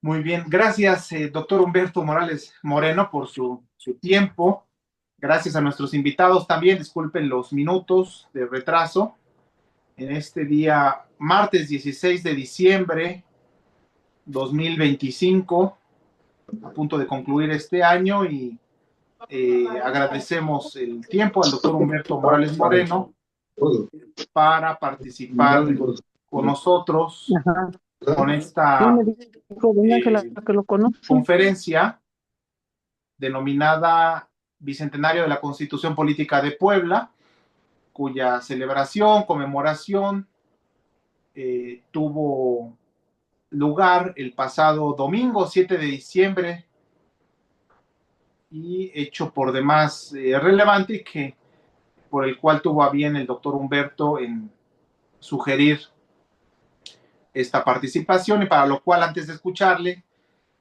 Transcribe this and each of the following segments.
Muy bien, gracias, doctor Humberto Morales Moreno, por su tiempo. Gracias a nuestros invitados también, disculpen los minutos de retraso. En este día, martes 16 de diciembre 2025, a punto de concluir este año y agradecemos el tiempo al doctor Humberto Morales Moreno para participar con nosotros Ajá. con Sí, esta me dijo doña Ángela que lo conoce. conferencia denominada Bicentenario de la Constitución Política de Puebla, cuya celebración, conmemoración, tuvo lugar el pasado domingo 7 de diciembre y hecho por demás relevante, que por el cual tuvo a bien el doctor Humberto en sugerir esta participación, y para lo cual, antes de escucharle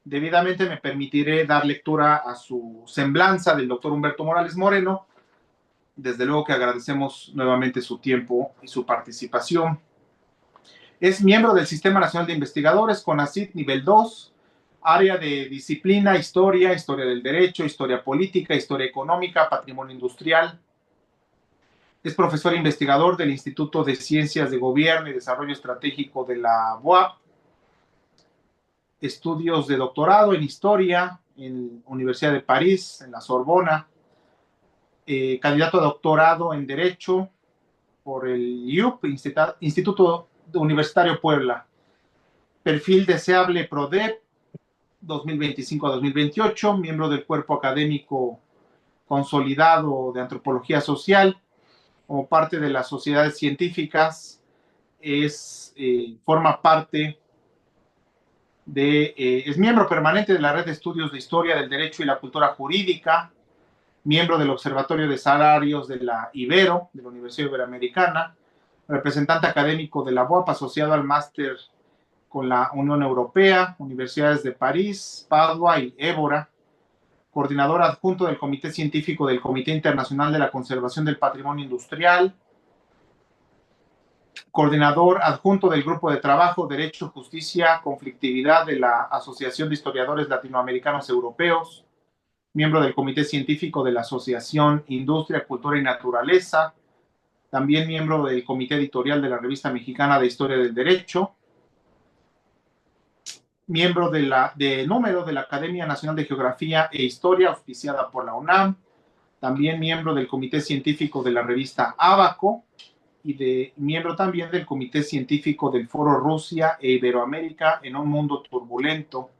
debidamente, me permitiré dar lectura a su semblanza del doctor Humberto Morales Moreno. Desde luego que agradecemos nuevamente su tiempo y su participación. Es miembro del Sistema Nacional de Investigadores, CONACYT nivel 2, área de disciplina, historia, historia del derecho, historia política, historia económica, patrimonio industrial. Es profesor e investigador del Instituto de Ciencias de Gobierno y Desarrollo Estratégico de la UAP. Estudios de doctorado en historia en la Universidad de París, en la Sorbona. Candidato a doctorado en Derecho por el IUP, Instituto Universitario Puebla. Perfil deseable PRODEP 2025 a 2028, miembro del cuerpo académico consolidado de antropología social, como parte de las sociedades científicas, forma parte es miembro permanente de la red de estudios de historia del derecho y la cultura jurídica, miembro del Observatorio de Salarios de la Ibero, de la Universidad Iberoamericana, representante académico de la UAP, asociado al máster con la Unión Europea, Universidades de París, Padua y Évora, coordinador adjunto del Comité Científico del Comité Internacional de la Conservación del Patrimonio Industrial, coordinador adjunto del Grupo de Trabajo Derecho, Justicia, Conflictividad de la Asociación de Historiadores Latinoamericanos Europeos, miembro del Comité Científico de la Asociación Industria, Cultura y Naturaleza, también miembro del Comité Editorial de la Revista Mexicana de Historia del Derecho, miembro de número de la Academia Nacional de Geografía e Historia, auspiciada por la UNAM, también miembro del Comité Científico de la revista Abaco y miembro también del Comité Científico del Foro Rusia e Iberoamérica en un mundo turbulento.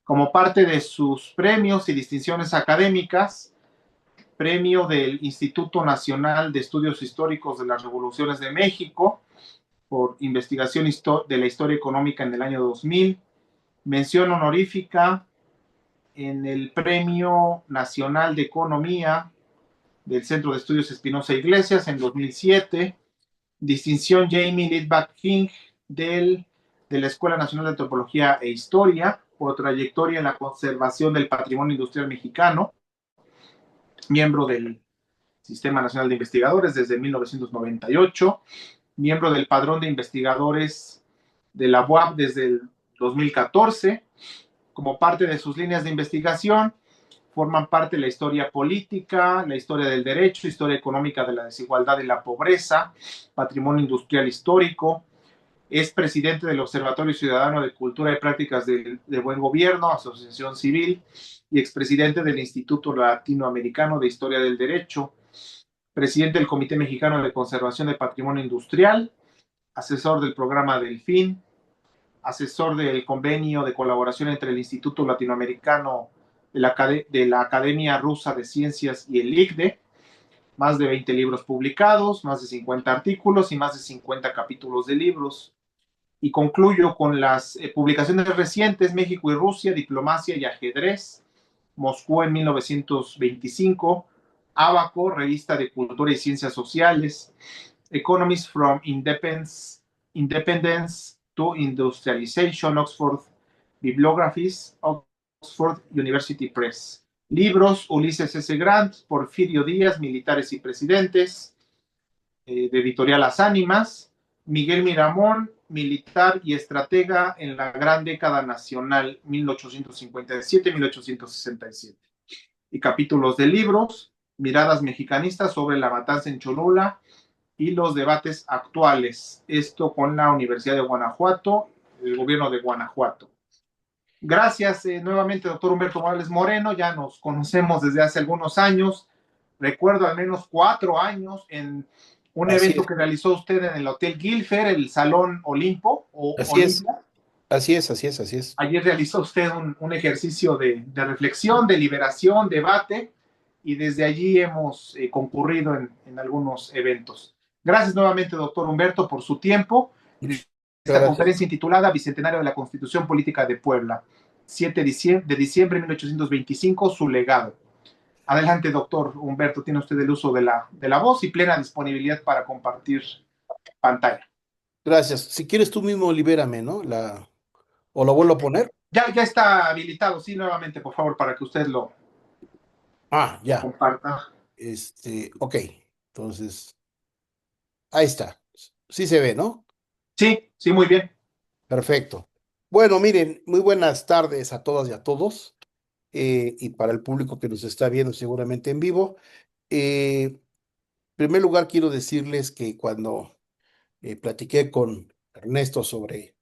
Como parte de sus premios y distinciones académicas, premio del Instituto Nacional de Estudios Históricos de las Revoluciones de México por investigación de la historia económica en el año 2000, mención honorífica en el Premio Nacional de Economía del Centro de Estudios Espinosa Iglesias en 2007, distinción Jamie Lidbach King de la Escuela Nacional de Antropología e Historia por trayectoria en la conservación del patrimonio industrial mexicano, miembro del Sistema Nacional de Investigadores desde 1998, miembro del Padrón de Investigadores de la UAP desde el 2014. Como parte de sus líneas de investigación, forman parte de la historia política, la historia del derecho, historia económica de la desigualdad y la pobreza, patrimonio industrial histórico. Es presidente del Observatorio Ciudadano de Cultura y Prácticas de Buen Gobierno, Asociación Civil, y expresidente del Instituto Latinoamericano de Historia del Derecho, presidente del Comité Mexicano de Conservación del Patrimonio Industrial, asesor del programa Delfín, asesor del convenio de colaboración entre el Instituto Latinoamericano de la Academia Rusa de Ciencias y el ICDE, más de 20 libros publicados, más de 50 artículos y más de 50 capítulos de libros. Y concluyo con las publicaciones recientes: México y Rusia, Diplomacia y Ajedrez, Moscú en 1925, Abaco, Revista de Cultura y Ciencias Sociales, Economics from Independence to Industrialization, Oxford Bibliographies, Oxford University Press. Libros: Ulises S. Grant, Porfirio Díaz, Militares y Presidentes, de Editorial Las Ánimas, Miguel Miramón, militar y estratega en la Gran Década Nacional 1857-1867. Y capítulos de libros, miradas mexicanistas sobre la matanza en Cholula y los debates actuales. Esto con la Universidad de Guanajuato, el gobierno de Guanajuato. Gracias nuevamente, doctor Humberto Morales Moreno. Ya nos conocemos desde hace algunos años. Recuerdo al menos 4 años en un Así evento es, que realizó usted en el Hotel Guilfer, el Salón Olimpo o así es, Olimpia. así es, así es, así es. Ayer realizó usted un ejercicio de reflexión, de liberación, debate, y desde allí hemos concurrido en algunos eventos. Gracias nuevamente, doctor Humberto, por su tiempo. Muchas Esta gracias. conferencia intitulada Bicentenario de la Constitución Política de Puebla, 7 de diciembre de 1825, su legado. Adelante, doctor Humberto, tiene usted el uso de la voz y plena disponibilidad para compartir pantalla. Gracias. Si quieres tú mismo libérame, ¿no? ¿O lo vuelvo a poner? Ya está habilitado, sí, nuevamente, por favor, para que usted Ah, lo ya. comparta. Ok. Entonces, ahí está. Sí se ve, ¿no? Sí, sí, muy bien. Perfecto. Bueno, miren, muy buenas tardes a todas y a todos. Y para el público que nos está viendo seguramente en vivo. En primer lugar, quiero decirles que cuando platiqué con Ernesto sobre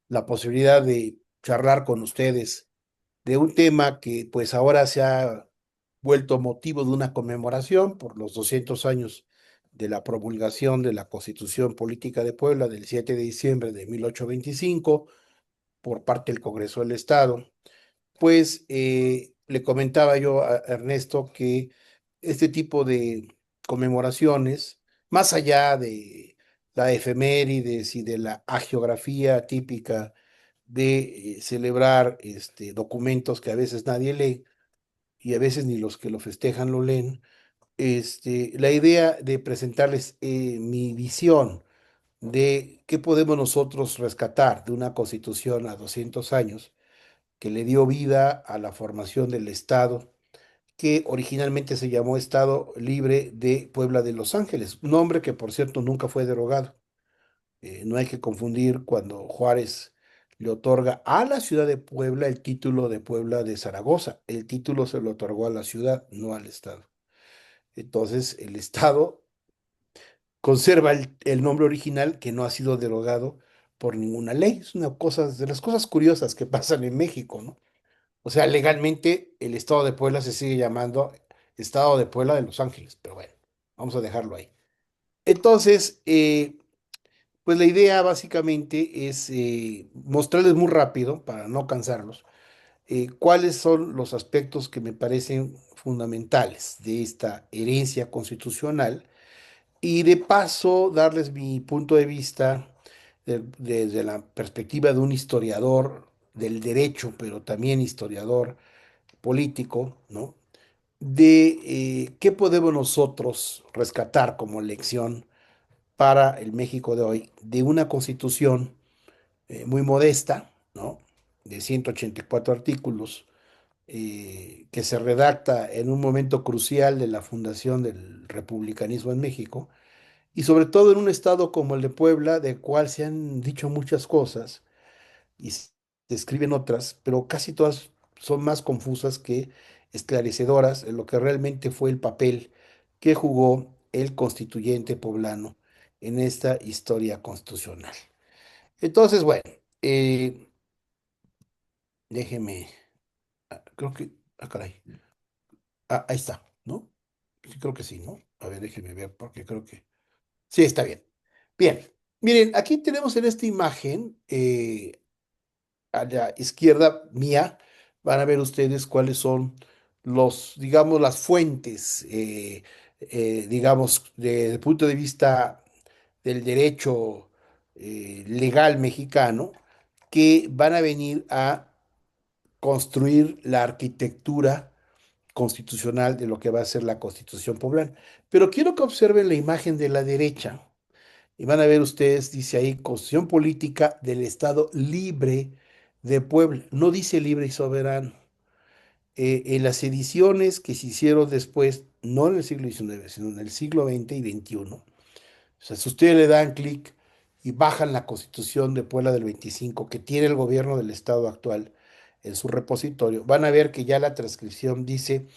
la posibilidad de charlar con ustedes de un tema que pues ahora se ha vuelto motivo de una conmemoración por los 200 años de la promulgación de la Constitución Política de Puebla del 7 de diciembre de 1825 por parte del Congreso del Estado. Pues le comentaba yo a Ernesto que este tipo de conmemoraciones, más allá de la efemérides y de la hagiografía típica de celebrar documentos que a veces nadie lee y a veces ni los que lo festejan lo leen, la idea de presentarles mi visión de qué podemos nosotros rescatar de una constitución a 200 años que le dio vida a la formación del Estado, que originalmente se llamó Estado Libre de Puebla de Los Ángeles, un nombre que por cierto nunca fue derogado. No hay que confundir cuando Juárez le otorga a la ciudad de Puebla el título de Puebla de Zaragoza. El título se lo otorgó a la ciudad, no al Estado. Entonces, el Estado conserva el nombre original que no ha sido derogado por ninguna ley. Es una cosa de las cosas curiosas que pasan en México, ¿no? O sea, legalmente el Estado de Puebla se sigue llamando Estado de Puebla de Los Ángeles, pero bueno, vamos a dejarlo ahí. Entonces, pues la idea básicamente es mostrarles muy rápido, para no cansarlos, cuáles son los aspectos que me parecen fundamentales de esta herencia constitucional y de paso darles mi punto de vista desde la perspectiva de un historiador del derecho, pero también historiador político, ¿no? De qué podemos nosotros rescatar como lección para el México de hoy de una constitución muy modesta, ¿no? De 184 artículos, que se redacta en un momento crucial de la fundación del republicanismo en México, y sobre todo en un estado como el de Puebla, del cual se han dicho muchas cosas y se escriben otras, pero casi todas son más confusas que esclarecedoras en lo que realmente fue el papel que jugó el constituyente poblano en esta historia constitucional. Entonces, bueno, eh, déjeme, creo que, caray, ahí está, ¿no? Sí, creo que sí, ¿no? A ver, déjeme ver, porque creo que sí, está bien. Bien, miren, aquí tenemos en esta imagen, a la izquierda mía, van a ver ustedes cuáles son digamos, las fuentes, digamos, desde el punto de vista del derecho legal mexicano, que van a venir a construir la arquitectura constitucional de lo que va a ser la Constitución poblana. Pero quiero que observen la imagen de la derecha. Y van a ver ustedes, dice ahí, Constitución Política del Estado Libre de Puebla. No dice libre y soberano. En las ediciones que se hicieron después, no en el siglo XIX, sino en el siglo XX y XXI, o sea, si ustedes le dan clic, y bajan la Constitución de Puebla del 25 que tiene el gobierno del estado actual en su repositorio, van a ver que ya la transcripción dice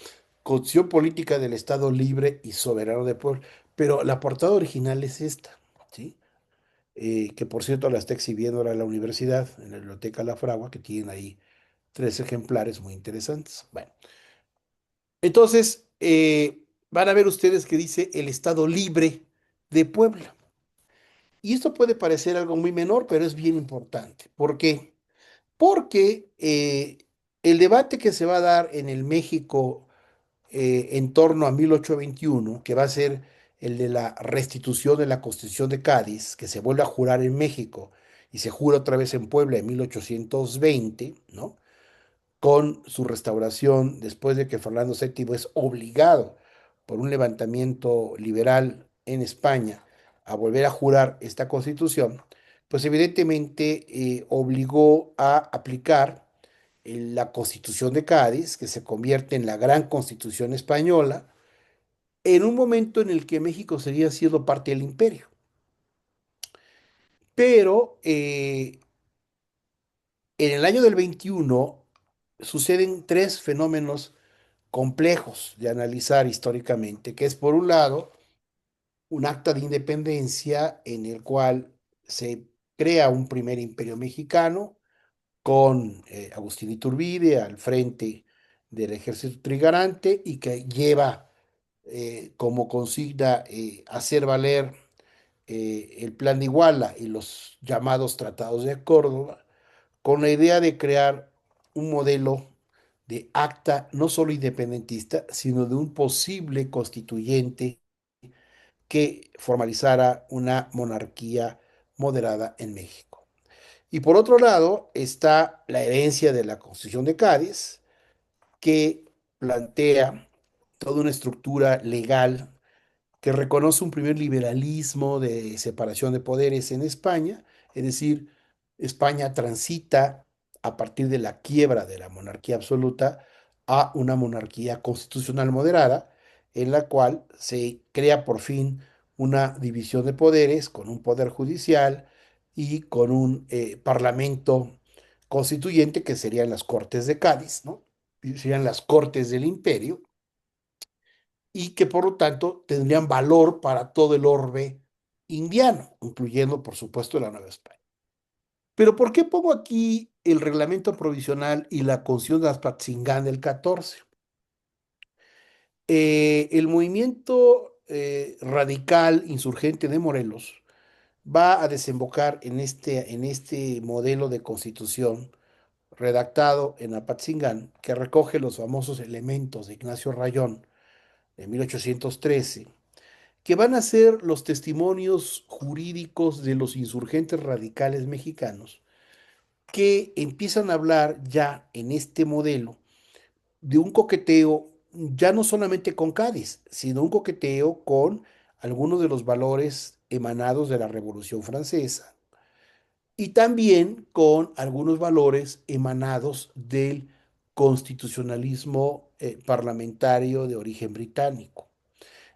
Constitución Política del Estado Libre y Soberano de Puebla, pero la portada original es esta, ¿sí? Que por cierto la está exhibiendo ahora la universidad, en la Biblioteca La Fragua, que tienen ahí 3 ejemplares muy interesantes. Bueno, entonces van a ver ustedes que dice el Estado Libre de Puebla. Y esto puede parecer algo muy menor, pero es bien importante. ¿Por qué? Porque el debate que se va a dar en el México en torno a 1821, que va a ser el de la restitución de la Constitución de Cádiz, que se vuelve a jurar en México y se jura otra vez en Puebla en 1820, ¿no? Con su restauración después de que Fernando VII es obligado por un levantamiento liberal en España a volver a jurar esta constitución, pues evidentemente obligó a aplicar la Constitución de Cádiz, que se convierte en la gran Constitución española, en un momento en el que México seguía siendo parte del imperio. Pero en el año del 21 suceden 3 fenómenos complejos de analizar históricamente, que es por un lado un acta de independencia en el cual se crea un primer imperio mexicano con Agustín Iturbide al frente del ejército trigarante y que lleva como consigna hacer valer el Plan de Iguala y los llamados Tratados de Córdoba, con la idea de crear un modelo de acta no solo independentista, sino de un posible constituyente que formalizara una monarquía moderada en México. Y por otro lado está la herencia de la Constitución de Cádiz, que plantea toda una estructura legal que reconoce un primer liberalismo de separación de poderes en España, es decir, España transita a partir de la quiebra de la monarquía absoluta a una monarquía constitucional moderada, en la cual se crea por fin una división de poderes con un poder judicial y con un parlamento constituyente que serían las Cortes de Cádiz, ¿no? Serían las Cortes del Imperio, y que por lo tanto tendrían valor para todo el orbe indiano, incluyendo por supuesto la Nueva España. Pero ¿por qué pongo aquí el reglamento provisional y la Constitución de Apatzingán del 14? El movimiento radical insurgente de Morelos va a desembocar en este modelo de constitución redactado en Apatzingán, que recoge los famosos elementos de Ignacio Rayón de 1813, que van a ser los testimonios jurídicos de los insurgentes radicales mexicanos, que empiezan a hablar ya en este modelo de un coqueteo, ya no solamente con Cádiz, sino un coqueteo con algunos de los valores emanados de la Revolución Francesa y también con algunos valores emanados del constitucionalismo parlamentario de origen británico.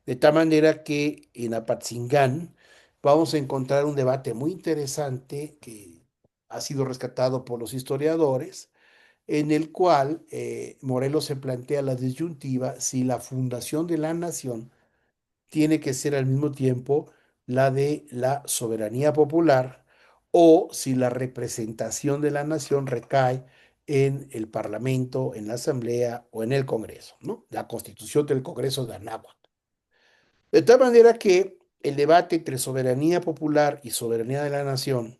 De tal manera que en Apatzingán vamos a encontrar un debate muy interesante que ha sido rescatado por los historiadores, en el cual Morelos se plantea la disyuntiva si la fundación de la nación tiene que ser al mismo tiempo la de la soberanía popular o si la representación de la nación recae en el Parlamento, en la Asamblea o en el Congreso, ¿no? La constitución del Congreso de Anáhuac. De tal manera que el debate entre soberanía popular y soberanía de la nación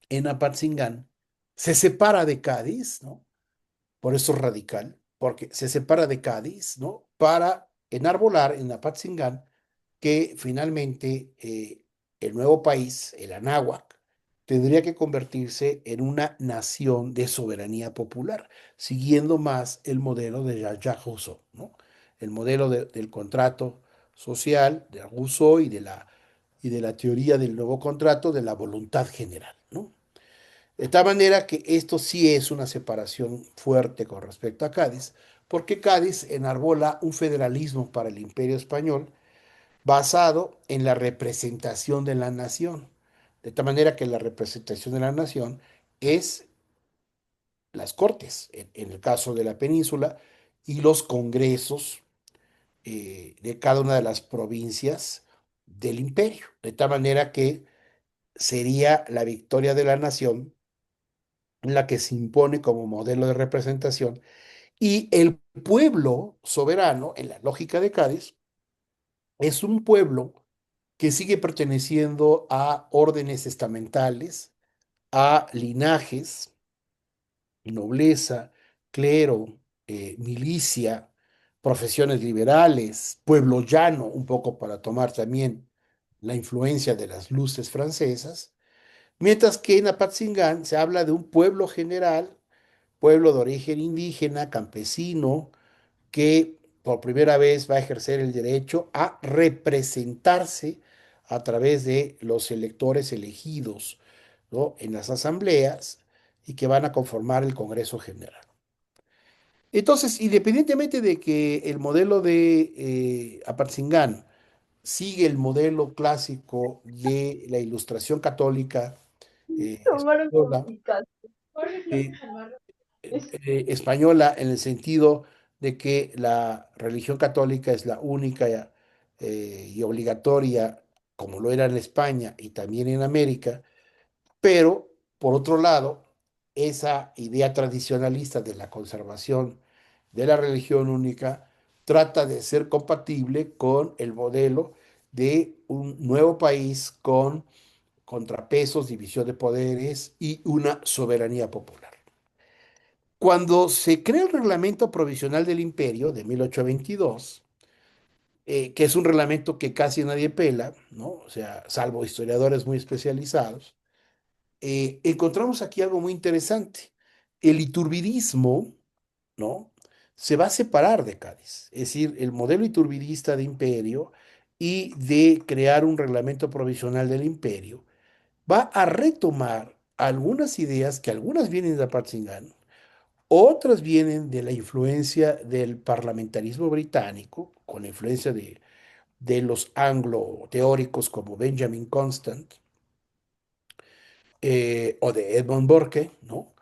en Apatzingán se separa de Cádiz, ¿no? Por eso es radical, porque se separa de Cádiz, ¿no? Para enarbolar en Apatzingán que finalmente el nuevo país, el Anáhuac, tendría que convertirse en una nación de soberanía popular, siguiendo más el modelo de Jean-Jacques Rousseau, ¿no? El modelo del contrato social de Rousseau y de la teoría del nuevo contrato de la voluntad general, ¿no? De tal manera que esto sí es una separación fuerte con respecto a Cádiz, porque Cádiz enarbola un federalismo para el imperio español basado en la representación de la nación, De tal manera que la representación de la nación es las cortes, en el caso de la península, y los congresos de cada una de las provincias del imperio. De tal manera que sería la victoria de la nación la que se impone como modelo de representación y el pueblo soberano, en la lógica de Cádiz, es un pueblo que sigue perteneciendo a órdenes estamentales, a linajes, nobleza, clero, milicia, profesiones liberales, pueblo llano, un poco para tomar también la influencia de las luces francesas, mientras que en Apatzingán se habla de un pueblo general, pueblo de origen indígena, campesino, que por primera vez va a ejercer el derecho a representarse a través de los electores elegidos, ¿no?, en las asambleas y que van a conformar el Congreso General. Entonces, independientemente de que el modelo de Apatzingán sigue el modelo clásico de la Ilustración católica española, eh, española en el sentido de que la religión católica es la única y obligatoria, como lo era en España y también en América, pero por otro lado, esa idea tradicionalista de la conservación de la religión única trata de ser compatible con el modelo de un nuevo país con contrapesos, división de poderes y una soberanía popular. Cuando se crea el Reglamento Provisional del Imperio de 1822, que es un reglamento que casi nadie pela, ¿no? O sea, salvo historiadores muy especializados, encontramos aquí algo muy interesante. El iturbidismo, ¿no?, se va a separar de Cádiz. Es decir, el modelo iturbidista de imperio y de crear un reglamento provisional del imperio va a retomar algunas ideas que algunas vienen de Apatzingán, otras vienen de la influencia del parlamentarismo británico, con la influencia de los anglo teóricos como Benjamin Constant o de Edmund Burke, ¿no?,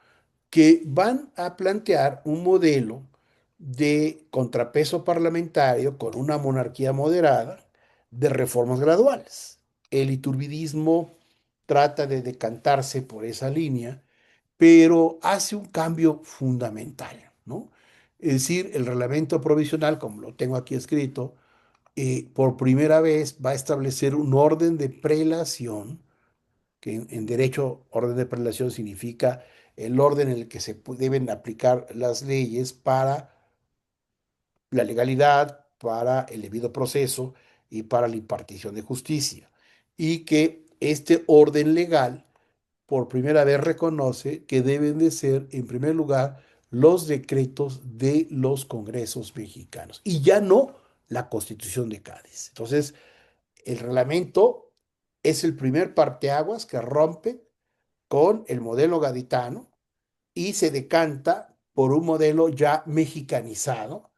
que van a plantear un modelo de contrapeso parlamentario con una monarquía moderada de reformas graduales. El iturbidismo trata de decantarse por esa línea, pero hace un cambio fundamental, ¿no? Es decir, el reglamento provisional, como lo tengo aquí escrito, por primera vez va a establecer un orden de prelación, que en derecho, orden de prelación significa el orden en el que se deben aplicar las leyes para la legalidad, para el debido proceso y para la impartición de justicia. Y que este orden legal por primera vez reconoce que deben de ser, en primer lugar, los decretos de los congresos mexicanos y ya no la Constitución de Cádiz. Entonces, el reglamento es el primer parteaguas que rompe con el modelo gaditano y se decanta por un modelo ya mexicanizado,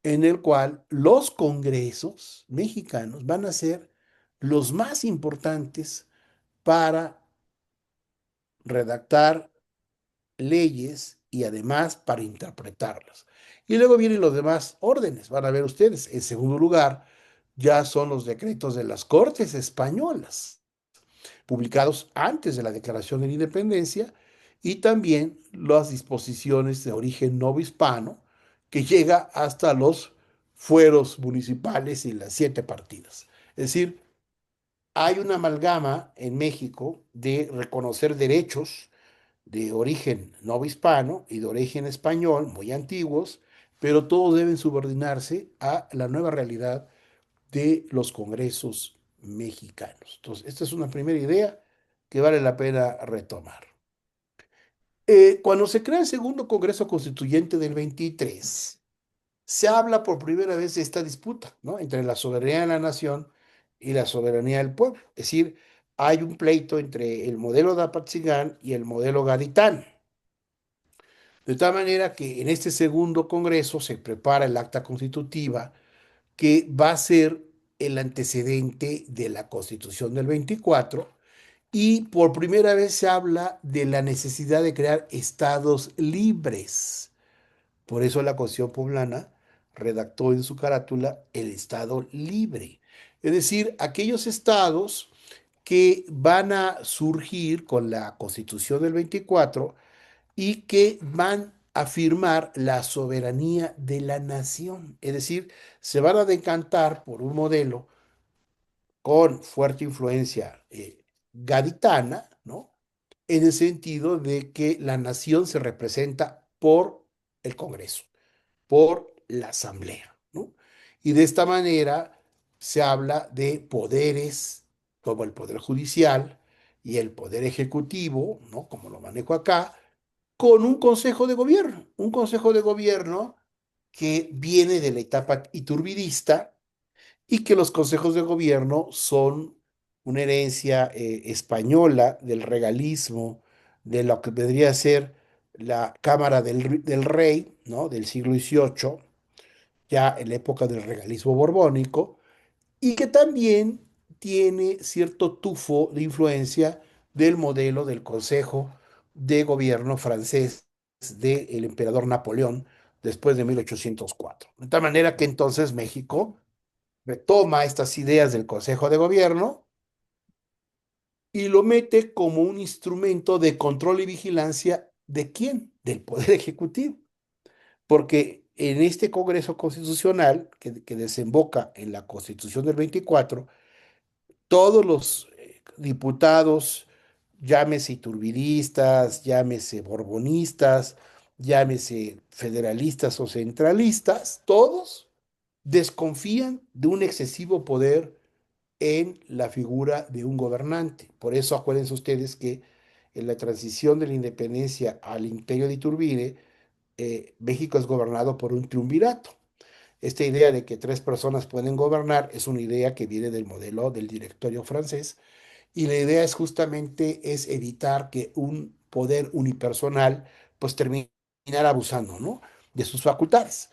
en el cual los congresos mexicanos van a ser los más importantes para redactar leyes y además para interpretarlas. Y luego vienen los demás órdenes, van a ver ustedes. En segundo lugar, ya son los decretos de las Cortes españolas, publicados antes de la Declaración de la Independencia, y también las disposiciones de origen novohispano, que llega hasta los fueros municipales y las 7 partidas. Es decir, hay una amalgama en México de reconocer derechos de origen novohispano y de origen español, muy antiguos, pero todos deben subordinarse a la nueva realidad de los congresos mexicanos. Entonces, esta es una primera idea que vale la pena retomar. Cuando se crea el segundo Congreso Constituyente del 23, se habla por primera vez de esta disputa, ¿no?, entre la soberanía de la nación y la soberanía del pueblo. Es decir, hay un pleito entre el modelo de Apatzingán y el modelo gaditano. De tal manera que en este segundo Congreso se prepara el acta constitutiva que va a ser el antecedente de la Constitución del 24 y por primera vez se habla de la necesidad de crear estados libres. Por eso la Constitución poblana redactó en su carátula el estado libre. Es decir, aquellos estados que van a surgir con la Constitución del 24 y que van a afirmar la soberanía de la nación. Es decir, se van a decantar por un modelo con fuerte influencia gaditana, ¿no? En el sentido de que la nación se representa por el Congreso, por la Asamblea, ¿no? Y de esta manera se habla de poderes como el Poder Judicial y el Poder Ejecutivo, ¿no? Como lo manejo acá, con un consejo de gobierno que viene de la etapa iturbidista y que los consejos de gobierno son una herencia española del regalismo, de lo que vendría a ser la Cámara del Rey, ¿no? Del siglo XVIII, ya en la época del regalismo borbónico, y que también tiene cierto tufo de influencia del modelo del Consejo de Gobierno francés del emperador Napoleón después de 1804. De tal manera que entonces México retoma estas ideas del Consejo de Gobierno y lo mete como un instrumento de control y vigilancia ¿de quién? Del Poder Ejecutivo. Porque en este Congreso Constitucional, que desemboca en la Constitución del 24, todos los diputados, llámese iturbidistas, llámese borbonistas, llámese federalistas o centralistas, todos desconfían de un excesivo poder en la figura de un gobernante. Por eso acuérdense ustedes que en la transición de la independencia al imperio de Iturbide, México es gobernado por un triunvirato. Esta idea de que tres personas pueden gobernar es una idea que viene del modelo del directorio francés y la idea es justamente es evitar que un poder unipersonal pues termine abusando, ¿no? De sus facultades.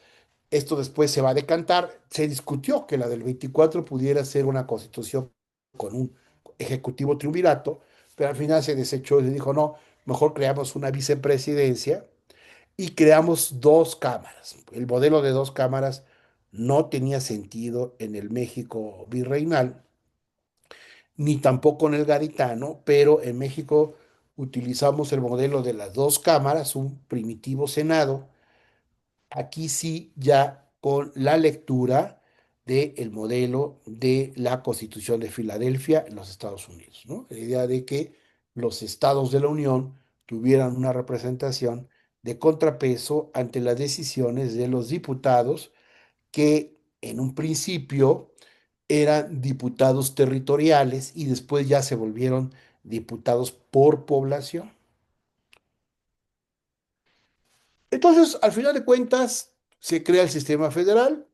Esto después se va a decantar. Se discutió que la del 24 pudiera ser una constitución con un ejecutivo triunvirato, pero al final se desechó y se dijo, no, mejor creamos una vicepresidencia y creamos dos cámaras. El modelo de dos cámaras no tenía sentido en el México virreinal, ni tampoco en el garitano, pero en México utilizamos el modelo de las dos cámaras, un primitivo Senado. Aquí sí, ya con la lectura del modelo de la Constitución de Filadelfia en los Estados Unidos, ¿no? La idea de que los estados de la Unión tuvieran una representación de contrapeso ante las decisiones de los diputados que en un principio eran diputados territoriales y después ya se volvieron diputados por población. Entonces, al final de cuentas, se crea el sistema federal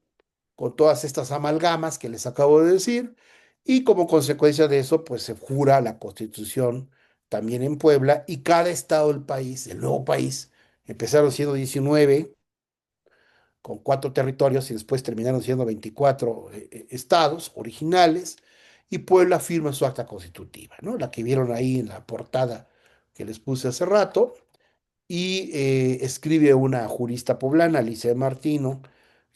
con todas estas amalgamas que les acabo de decir, y como consecuencia de eso, pues se jura la Constitución también en Puebla, y cada estado del país, el nuevo país, empezaron siendo 19, con 4 territorios, y después terminaron siendo 24 estados originales, y Puebla firma su acta constitutiva, ¿no? La que vieron ahí en la portada que les puse hace rato, y escribe una jurista poblana, Alicia de Martino,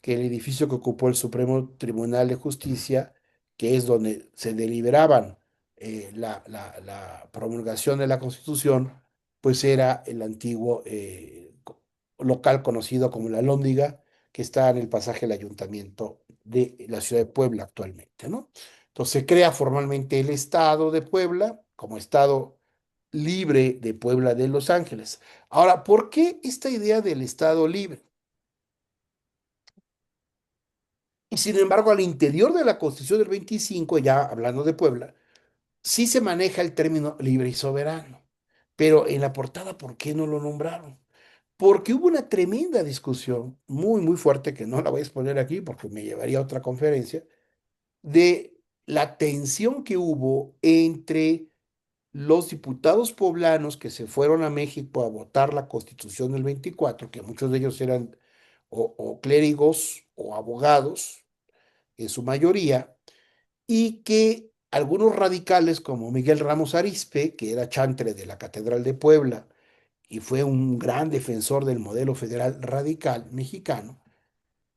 que el edificio que ocupó el Supremo Tribunal de Justicia, que es donde se deliberaban la promulgación de la Constitución, pues era el antiguo local conocido como La Lóndiga, que está en el pasaje del Ayuntamiento de la ciudad de Puebla actualmente, ¿no? Entonces se crea formalmente el Estado de Puebla como Estado libre de Puebla de Los Ángeles. Ahora, ¿por qué esta idea del Estado libre? Y sin embargo, al interior de la Constitución del 25, ya hablando de Puebla, sí se maneja el término libre y soberano. Pero en la portada, ¿por qué no lo nombraron? Porque hubo una tremenda discusión, muy, muy fuerte, que no la voy a exponer aquí porque me llevaría a otra conferencia, de la tensión que hubo entre los diputados poblanos que se fueron a México a votar la Constitución del 24, que muchos de ellos eran o clérigos o abogados, en su mayoría, y que algunos radicales como Miguel Ramos Arizpe, que era chantre de la Catedral de Puebla y fue un gran defensor del modelo federal radical mexicano,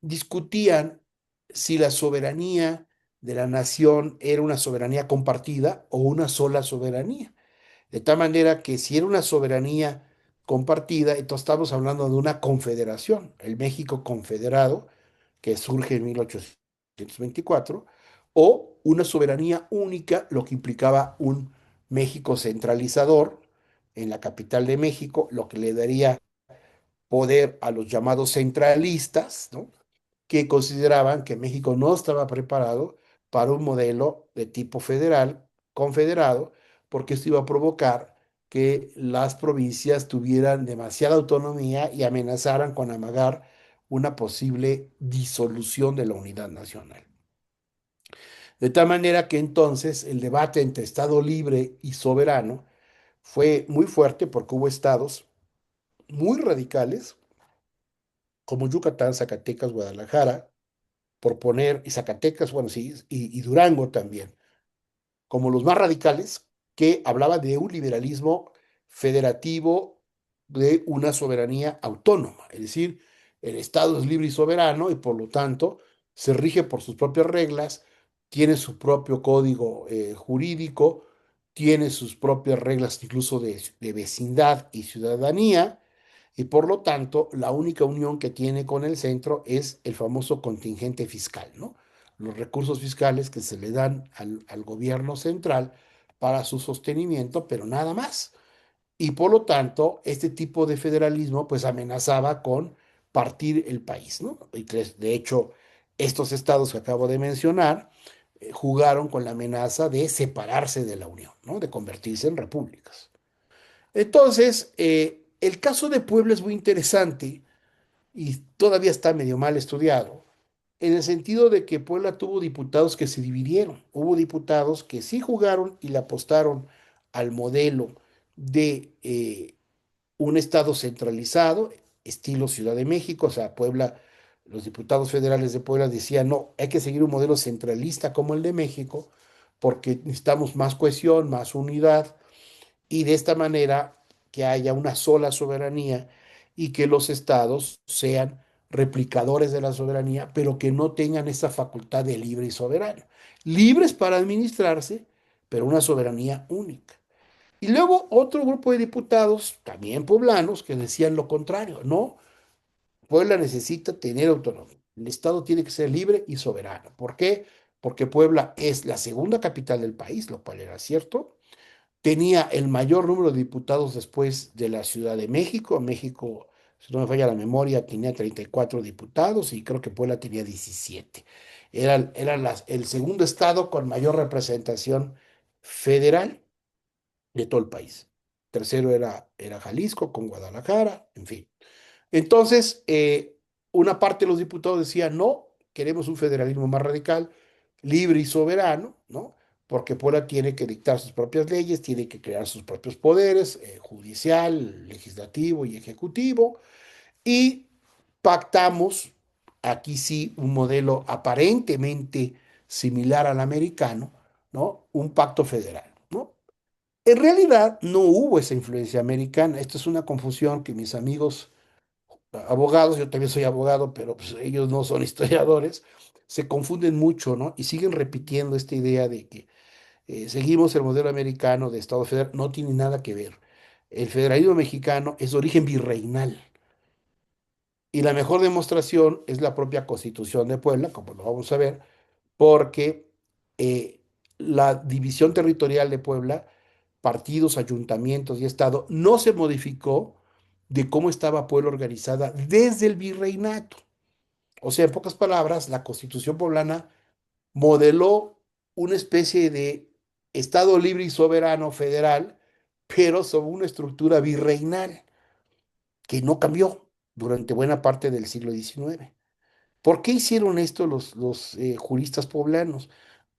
discutían si la soberanía de la nación era una soberanía compartida o una sola soberanía. De tal manera que si era una soberanía compartida, entonces estamos hablando de una confederación, el México confederado, que surge en 1824, o una soberanía única, lo que implicaba un México centralizador en la capital de México, lo que le daría poder a los llamados centralistas, ¿no? Que consideraban que México no estaba preparado para un modelo de tipo federal, confederado, porque esto iba a provocar que las provincias tuvieran demasiada autonomía y amenazaran con amagar una posible disolución de la unidad nacional. De tal manera que entonces el debate entre Estado libre y soberano fue muy fuerte porque hubo estados muy radicales como Yucatán, Zacatecas, Guadalajara, por poner, y Zacatecas, bueno, sí, y Durango también, como los más radicales, que hablaban de un liberalismo federativo de una soberanía autónoma, es decir, el Estado es libre y soberano y por lo tanto se rige por sus propias reglas, tiene su propio código jurídico, tiene sus propias reglas incluso de vecindad y ciudadanía, y por lo tanto la única unión que tiene con el centro es el famoso contingente fiscal, ¿no? Los recursos fiscales que se le dan al gobierno central para su sostenimiento, pero nada más. Y por lo tanto, este tipo de federalismo pues amenazaba con partir el país, ¿no? Y de hecho, estos estados que acabo de mencionar jugaron con la amenaza de separarse de la Unión, ¿no? De convertirse en repúblicas. Entonces, el caso de Puebla es muy interesante y todavía está medio mal estudiado, en el sentido de que Puebla tuvo diputados que se dividieron. Hubo diputados que sí jugaron y le apostaron al modelo de un Estado centralizado, estilo Ciudad de México, o sea, Puebla, los diputados federales de Puebla decían, no, hay que seguir un modelo centralista como el de México, porque necesitamos más cohesión, más unidad y de esta manera que haya una sola soberanía y que los estados sean replicadores de la soberanía, pero que no tengan esa facultad de libre y soberano. Libres para administrarse, pero una soberanía única. Y luego otro grupo de diputados, también poblanos, que decían lo contrario, no, Puebla necesita tener autonomía. El Estado tiene que ser libre y soberano. ¿Por qué? Porque Puebla es la segunda capital del país, lo cual era cierto, tenía el mayor número de diputados después de la Ciudad de México. México, si no me falla la memoria, tenía 34 diputados y creo que Puebla tenía 17. Era el segundo estado con mayor representación federal de todo el país. Tercero era Jalisco con Guadalajara, en fin. Entonces, una parte de los diputados decía, no, queremos un federalismo más radical, libre y soberano, ¿no? Porque Puebla tiene que dictar sus propias leyes, tiene que crear sus propios poderes, judicial, legislativo y ejecutivo, y pactamos, aquí sí, un modelo aparentemente similar al americano, ¿no? Un pacto federal, ¿no? En realidad no hubo esa influencia americana, esto es una confusión que mis amigos abogados, yo también soy abogado, pero pues, ellos no son historiadores, se confunden mucho, ¿no? Y siguen repitiendo esta idea de que seguimos el modelo americano de Estado federal, no tiene nada que ver. El federalismo mexicano es de origen virreinal y la mejor demostración es la propia Constitución de Puebla, como lo vamos a ver, porque eh, la división territorial de Puebla, partidos, ayuntamientos y Estado, no se modificó de cómo estaba Puebla organizada desde el virreinato. O sea, en pocas palabras, la Constitución poblana modeló una especie de Estado libre y soberano federal, pero sobre una estructura virreinal que no cambió durante buena parte del siglo XIX. ¿Por qué hicieron esto los juristas poblanos?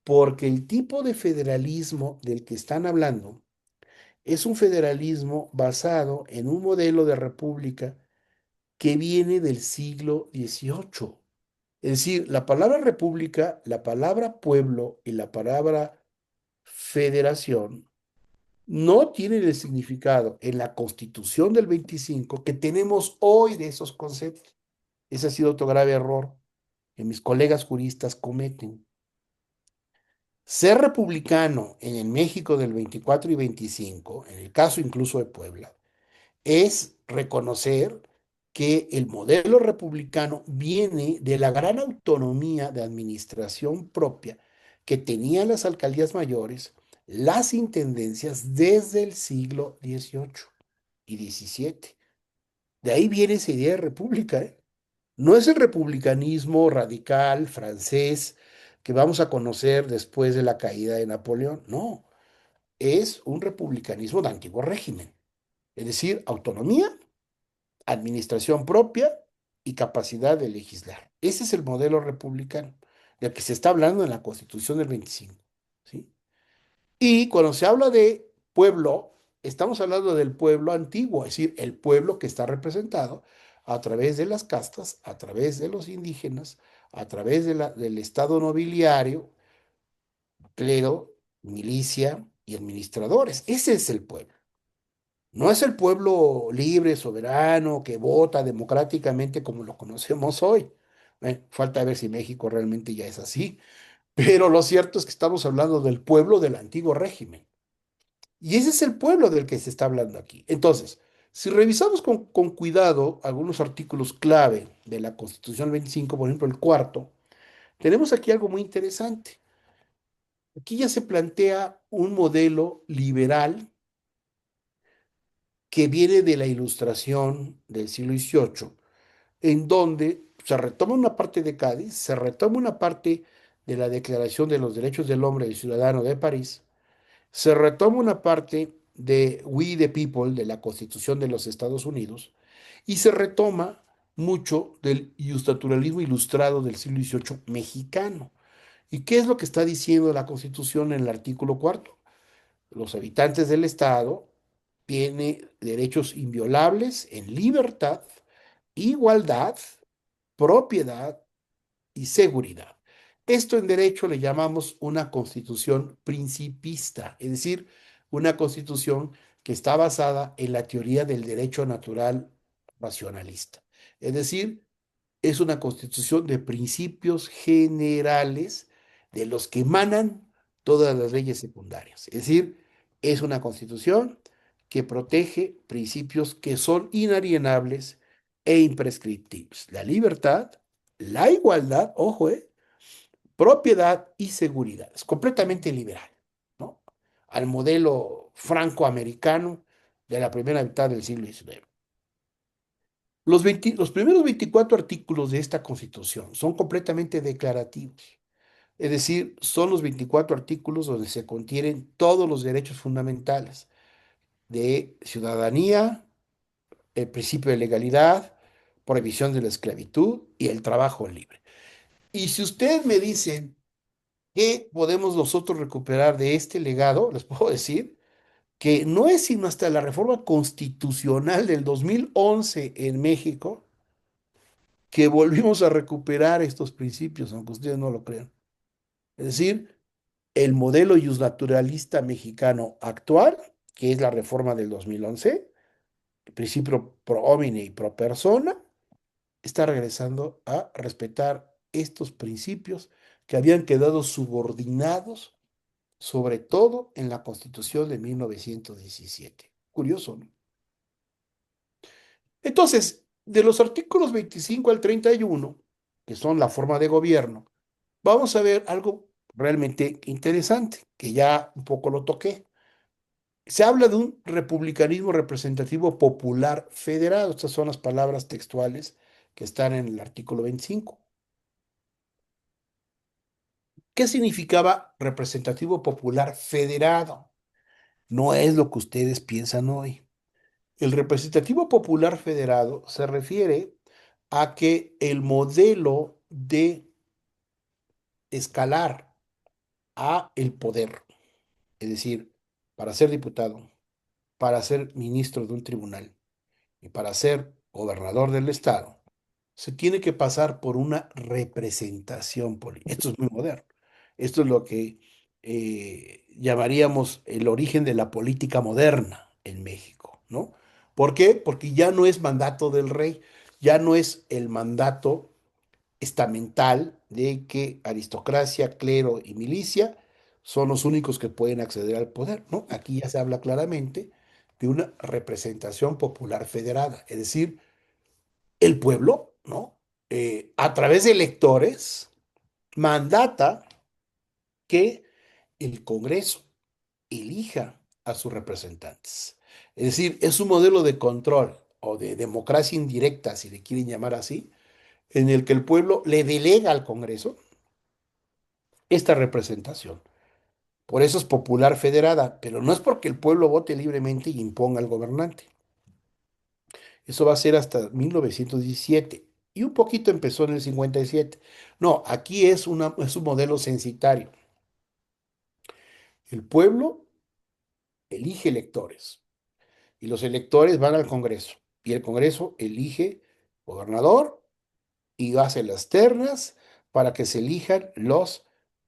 Porque el tipo de federalismo del que están hablando es un federalismo basado en un modelo de república que viene del siglo XVIII. Es decir, la palabra república, la palabra pueblo y la palabra federación no tienen el significado en la Constitución del 25 que tenemos hoy de esos conceptos. Ese ha sido otro grave error que mis colegas juristas cometen. Ser republicano en el México del 24 y 25, en el caso incluso de Puebla, es reconocer que el modelo republicano viene de la gran autonomía de administración propia que tenían las alcaldías mayores, las intendencias desde el siglo XVIII y XVII. De ahí viene esa idea de república, ¿eh? No es el republicanismo radical francés que vamos a conocer después de la caída de Napoleón, no, es un republicanismo de antiguo régimen, es decir, autonomía, administración propia y capacidad de legislar. Ese es el modelo republicano del que se está hablando en la Constitución del 25, ¿sí? Y cuando se habla de pueblo, estamos hablando del pueblo antiguo, es decir, el pueblo que está representado a través de las castas, a través de los indígenas, a través del Estado nobiliario, clero, milicia y administradores. Ese es el pueblo. No es el pueblo libre, soberano, que vota democráticamente como lo conocemos hoy. Falta ver si México realmente ya es así. Pero lo cierto es que estamos hablando del pueblo del antiguo régimen. Y ese es el pueblo del que se está hablando aquí. Entonces, si revisamos con cuidado algunos artículos clave de la Constitución 25, por ejemplo, el cuarto, tenemos aquí algo muy interesante. Aquí ya se plantea un modelo liberal que viene de la Ilustración del siglo XVIII, en donde se retoma una parte de Cádiz, se retoma una parte de la Declaración de los Derechos del Hombre y del Ciudadano de París, se retoma una parte de We the People, de la Constitución de los Estados Unidos, y se retoma mucho del justnaturalismo ilustrado del siglo XVIII mexicano. ¿Y qué es lo que está diciendo la Constitución en el artículo cuarto? Los habitantes del Estado tienen derechos inviolables en libertad, igualdad, propiedad y seguridad. Esto en derecho le llamamos una constitución principista, es decir, una constitución que está basada en la teoría del derecho natural racionalista. Es decir, es una constitución de principios generales de los que emanan todas las leyes secundarias. Es decir, es una constitución que protege principios que son inalienables e imprescriptibles. La libertad, la igualdad, ojo, propiedad y seguridad. Es completamente liberal, ¿no? Al modelo francoamericano de la primera mitad del siglo XIX. Los primeros 24 artículos de esta Constitución son completamente declarativos. Es decir, son los 24 artículos donde se contienen todos los derechos fundamentales de ciudadanía, el principio de legalidad, prohibición de la esclavitud y el trabajo libre. Y si ustedes me dicen qué podemos nosotros recuperar de este legado, les puedo decir que no es sino hasta la reforma constitucional del 2011 en México que volvimos a recuperar estos principios, aunque ustedes no lo crean. Es decir, el modelo justnaturalista mexicano actual, que es la reforma del 2011, el principio pro homine y pro persona, está regresando a respetar estos principios que habían quedado subordinados, sobre todo en la Constitución de 1917. Curioso, ¿no? Entonces, de los artículos 25 al 31, que son la forma de gobierno, vamos a ver algo realmente interesante, que ya un poco lo toqué. Se habla de un republicanismo representativo popular federado. Estas son las palabras textuales que están en el artículo 25. ¿Qué significaba representativo popular federado? No es lo que ustedes piensan hoy. El representativo popular federado se refiere a que el modelo de escalar a el poder, es decir, para ser diputado, para ser ministro de un tribunal y para ser gobernador del estado, se tiene que pasar por una representación política. Esto es muy moderno. Esto es lo que llamaríamos el origen de la política moderna en México, ¿no? ¿Por qué? Porque ya no es mandato del rey, ya no es el mandato estamental de que aristocracia, clero y milicia son los únicos que pueden acceder al poder, ¿no? Aquí ya se habla claramente de una representación popular federada, es decir, el pueblo, ¿no? A través de electores, mandata que el Congreso elija a sus representantes. Es decir, es un modelo de control o de democracia indirecta, si le quieren llamar así, en el que el pueblo le delega al Congreso esta representación. Por eso es popular federada, pero no es porque el pueblo vote libremente y imponga al gobernante. Eso va a ser hasta 1917 y un poquito empezó en el 57. No, aquí es un modelo censitario. El pueblo elige electores y los electores van al Congreso y el Congreso elige gobernador y hace las ternas para que se elijan los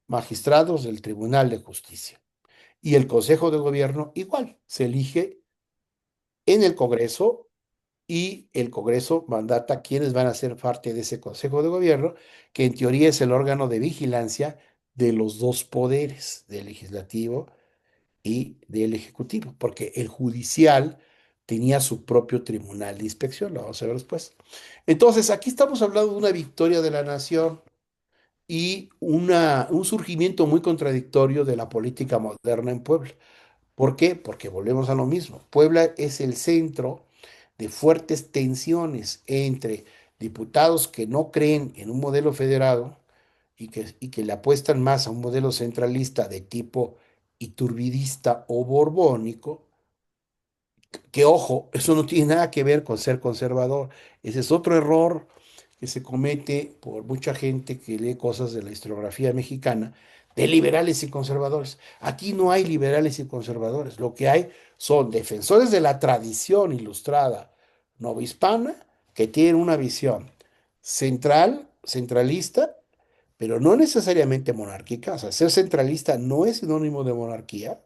magistrados del Tribunal de Justicia. Y el Consejo de Gobierno igual, se elige en el Congreso y el Congreso mandata quienes van a ser parte de ese Consejo de Gobierno, que en teoría es el órgano de vigilancia de los dos poderes, del legislativo y del ejecutivo, porque el judicial tenía su propio tribunal de inspección, lo vamos a ver después. Entonces, aquí estamos hablando de una victoria de la nación y un surgimiento muy contradictorio de la política moderna en Puebla. ¿Por qué? Porque volvemos a lo mismo. Puebla es el centro de fuertes tensiones entre diputados que no creen en un modelo federado y que le apuestan más a un modelo centralista de tipo iturbidista o borbónico, que ojo, eso no tiene nada que ver con ser conservador. Ese es otro error que se comete por mucha gente que lee cosas de la historiografía mexicana, de liberales y conservadores. Aquí no hay liberales y conservadores. Lo que hay son defensores de la tradición ilustrada novohispana que tienen una visión central, centralista, pero no necesariamente monárquica. O sea, ser centralista no es sinónimo de monarquía,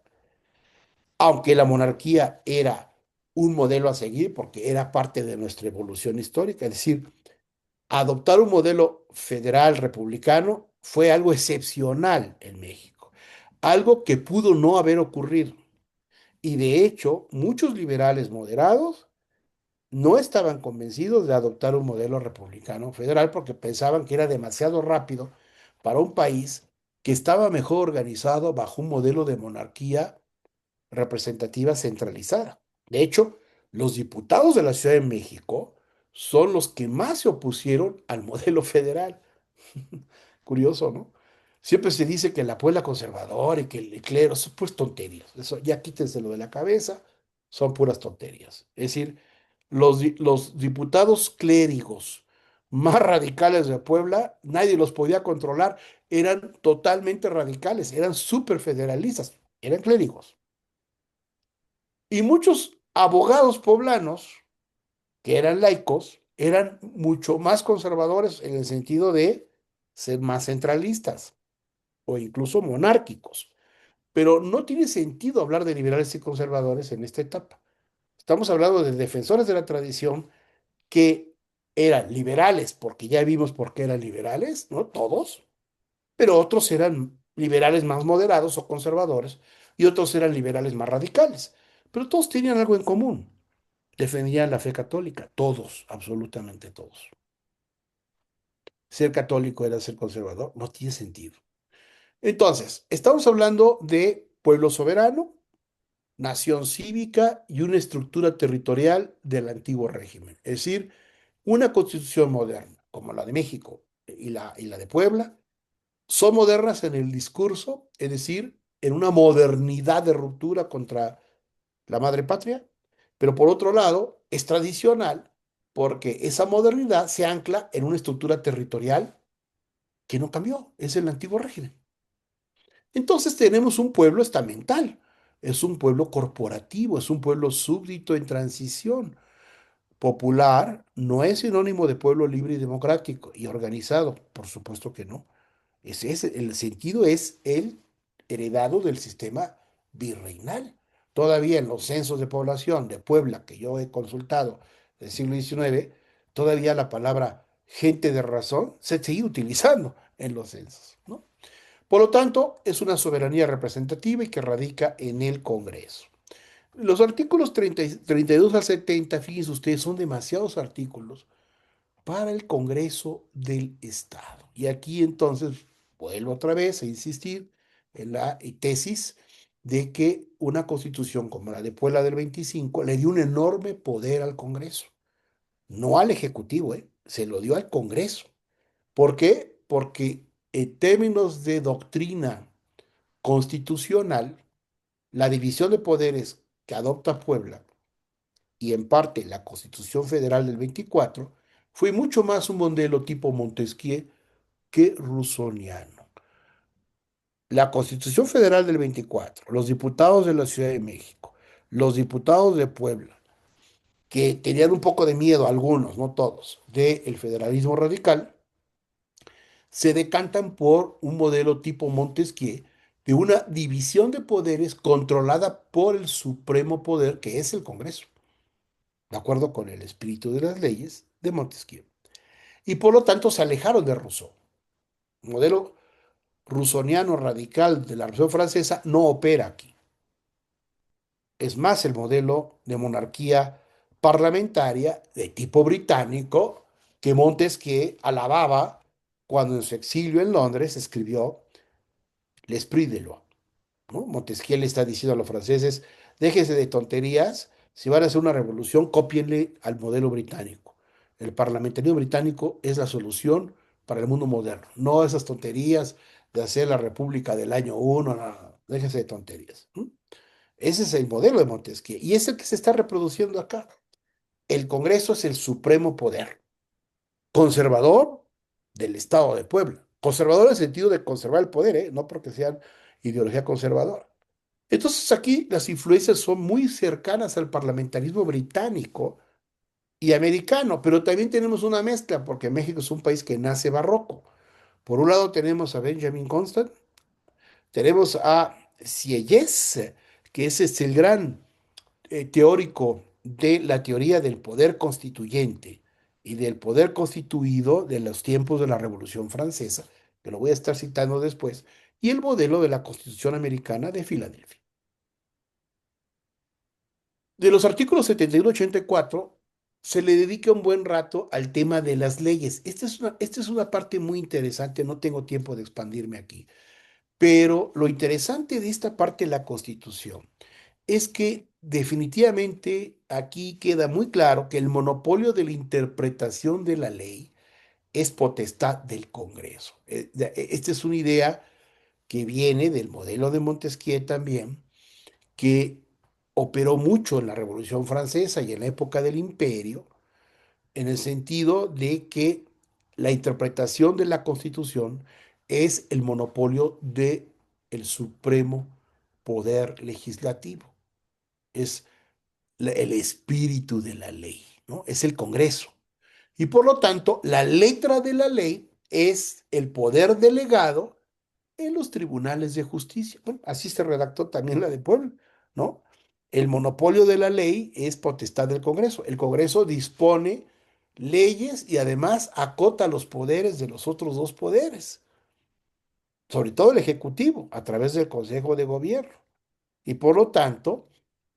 aunque la monarquía era un modelo a seguir porque era parte de nuestra evolución histórica. Es decir, adoptar un modelo federal republicano fue algo excepcional en México, algo que pudo no haber ocurrido. Y de hecho, muchos liberales moderados no estaban convencidos de adoptar un modelo republicano federal porque pensaban que era demasiado rápido para un país que estaba mejor organizado bajo un modelo de monarquía representativa centralizada. De hecho, los diputados de la Ciudad de México son los que más se opusieron al modelo federal. Curioso, ¿no? Siempre se dice que la Puebla conservadora y que el clero son puras tonterías. Eso ya quítenselo de la cabeza, son puras tonterías. Es decir, los diputados clérigos más radicales de Puebla, nadie los podía controlar, eran totalmente radicales, eran súper federalistas, eran clérigos. Y muchos abogados poblanos, que eran laicos, eran mucho más conservadores en el sentido de ser más centralistas o incluso monárquicos. Pero no tiene sentido hablar de liberales y conservadores en esta etapa. Estamos hablando de defensores de la tradición que eran liberales, porque ya vimos por qué eran liberales, ¿no? Todos, pero otros eran liberales más moderados o conservadores y otros eran liberales más radicales. Pero todos tenían algo en común. Defendían la fe católica, todos, absolutamente todos. Ser católico era ser conservador, no tiene sentido. Entonces, estamos hablando de pueblo soberano, nación cívica y una estructura territorial del antiguo régimen. Es decir, una constitución moderna, como la de México y la de Puebla, son modernas en el discurso, es decir, en una modernidad de ruptura contra la madre patria, pero por otro lado es tradicional porque esa modernidad se ancla en una estructura territorial que no cambió, es el antiguo régimen. Entonces tenemos un pueblo estamental, es un pueblo corporativo, es un pueblo súbdito en transición. Popular no es sinónimo de pueblo libre y democrático y organizado, por supuesto que no. El sentido es el heredado del sistema virreinal. Todavía en los censos de población de Puebla que yo he consultado del siglo XIX, todavía la palabra gente de razón se sigue utilizando en los censos, ¿no? Por lo tanto, es una soberanía representativa y que radica en el Congreso. Los artículos 32 al 70, fíjense ustedes, son demasiados artículos para el Congreso del Estado. Y aquí entonces vuelvo otra vez a insistir en la tesis de que una constitución como la de Puebla del 25 le dio un enorme poder al Congreso, no al Ejecutivo, se lo dio al Congreso. ¿Por qué? Porque en términos de doctrina constitucional, la división de poderes que adopta Puebla y en parte la Constitución Federal del 24 fue mucho más un modelo tipo Montesquieu que rusoniano. La Constitución Federal del 24, los diputados de la Ciudad de México, los diputados de Puebla, que tenían un poco de miedo, algunos, no todos, del federalismo radical, se decantan por un modelo tipo Montesquieu de una división de poderes controlada por el supremo poder, que es el Congreso, de acuerdo con el espíritu de las leyes de Montesquieu. Y por lo tanto se alejaron de Rousseau. El modelo rusoniano radical de la Revolución Francesa no opera aquí. Es más el modelo de monarquía parlamentaria de tipo británico que Montesquieu alababa cuando en su exilio en Londres escribió L'Esprit de Loi, ¿no? Montesquieu le está diciendo a los franceses, déjense de tonterías, si van a hacer una revolución, cópienle al modelo británico. El parlamentarismo británico es la solución para el mundo moderno, no esas tonterías de hacer la república del año uno, no, no, déjense de tonterías. ¿No? Ese es el modelo de Montesquieu y es el que se está reproduciendo acá. El Congreso es el supremo poder, conservador del Estado de Puebla. Conservador en el sentido de conservar el poder, ¿eh? No porque sean ideología conservadora. Entonces aquí las influencias son muy cercanas al parlamentarismo británico y americano, pero también tenemos una mezcla, porque México es un país que nace barroco. Por un lado tenemos a Benjamin Constant, tenemos a Sieyès, que ese es el gran teórico de la teoría del poder constituyente y del poder constituido de los tiempos de la Revolución Francesa, que lo voy a estar citando después, y el modelo de la Constitución Americana de Filadelfia. De los artículos 71 y 84 se le dedica un buen rato al tema de las leyes. Esta es una parte muy interesante, no tengo tiempo de expandirme aquí, pero lo interesante de esta parte de la Constitución es que definitivamente aquí queda muy claro que el monopolio de la interpretación de la ley es potestad del Congreso. Esta es una idea que viene del modelo de Montesquieu también, que operó mucho en la Revolución Francesa y en la época del Imperio, en el sentido de que la interpretación de la Constitución es el monopolio de el supremo poder legislativo, es el espíritu de la ley, ¿no? Es el Congreso. Y por lo tanto, la letra de la ley es el poder delegado en los tribunales de justicia. Bueno, así se redactó también la de Puebla, ¿no? El monopolio de la ley es potestad del Congreso. El Congreso dispone leyes y además acota los poderes de los otros dos poderes, sobre todo el Ejecutivo, a través del Consejo de Gobierno. Y por lo tanto,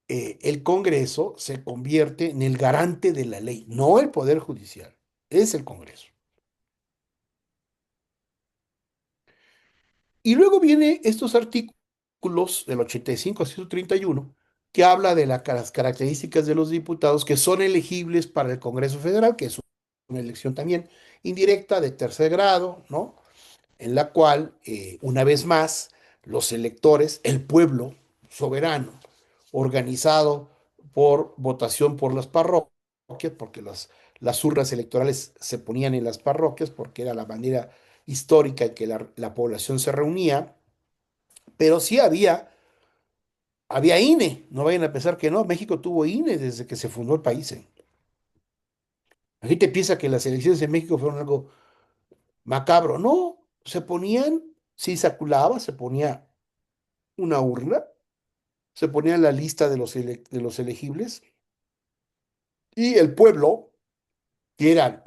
el Congreso se convierte en el garante de la ley, no el Poder Judicial, es el Congreso. Y luego vienen estos artículos del 85 a 131 que habla de las características de los diputados que son elegibles para el Congreso Federal, que es una elección también indirecta de tercer grado, ¿no? En la cual, una vez más, los electores, el pueblo soberano, organizado por votación por las parroquias, porque las urnas electorales se ponían en las parroquias, porque era la manera histórica en que la población se reunía, pero sí había INE, no vayan a pensar que no, México tuvo INE desde que se fundó el país. La gente piensa que las elecciones en México fueron algo macabro, no, se ponían, sí circulaba, se ponía una urna, se ponía en la lista de los elegibles y el pueblo, que eran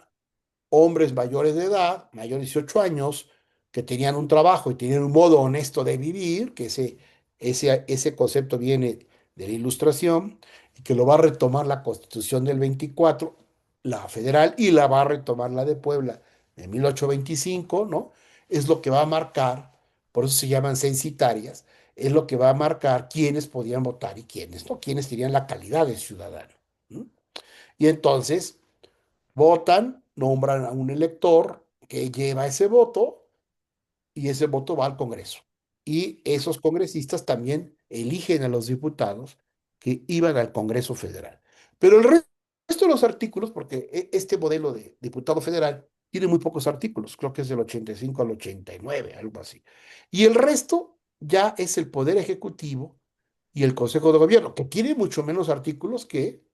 hombres mayores de edad, mayores de 18 años, que tenían un trabajo y tenían un modo honesto de vivir, que ese concepto viene de la Ilustración, y que lo va a retomar la Constitución del 24, la federal, y la va a retomar la de Puebla de 1825, ¿no? Es lo que va a marcar, por eso se llaman censitarias, es lo que va a marcar quiénes podían votar y quiénes no, quiénes tenían la calidad de ciudadano. ¿No? Y entonces votan, nombran a un elector que lleva ese voto y ese voto va al Congreso. Y esos congresistas también eligen a los diputados que iban al Congreso Federal. Pero el resto de los artículos, porque este modelo de diputado federal tiene muy pocos artículos, creo que es del 85 al 89, algo así. Y el resto ya es el Poder Ejecutivo y el Consejo de Gobierno, que tiene mucho menos artículos que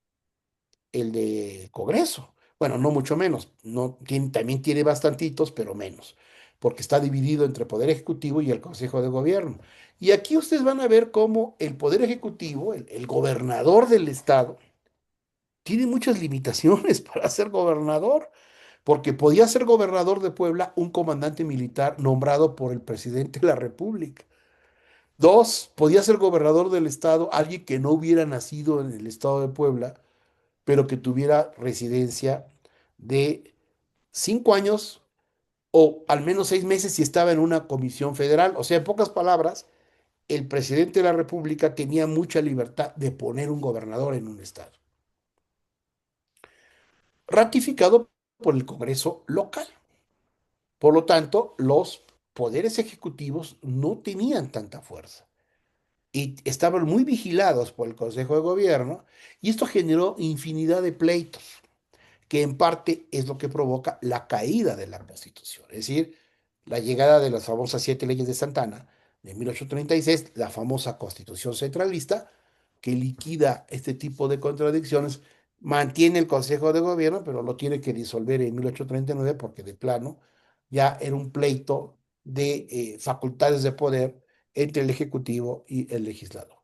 el de Congreso. Bueno, no mucho menos, no, también tiene bastantitos, pero menos, porque está dividido entre Poder Ejecutivo y el Consejo de Gobierno. Y aquí ustedes van a ver cómo el Poder Ejecutivo, el gobernador del Estado, tiene muchas limitaciones para ser gobernador, porque podía ser gobernador de Puebla un comandante militar nombrado por el presidente de la República. Dos, podía ser gobernador del Estado alguien que no hubiera nacido en el Estado de Puebla, pero que tuviera residencia de 5 años o al menos 6 meses si estaba en una comisión federal. O sea, en pocas palabras, el presidente de la República tenía mucha libertad de poner un gobernador en un estado, ratificado por el Congreso local. Por lo tanto, los poderes ejecutivos no tenían tanta fuerza y estaban muy vigilados por el Consejo de Gobierno y esto generó infinidad de pleitos, que en parte es lo que provoca la caída de la Constitución, es decir, la llegada de las famosas 7 leyes de Santana de 1836, la famosa Constitución centralista, que liquida este tipo de contradicciones, mantiene el Consejo de Gobierno, pero lo tiene que disolver en 1839 porque de plano ya era un pleito de facultades de poder entre el Ejecutivo y el legislador.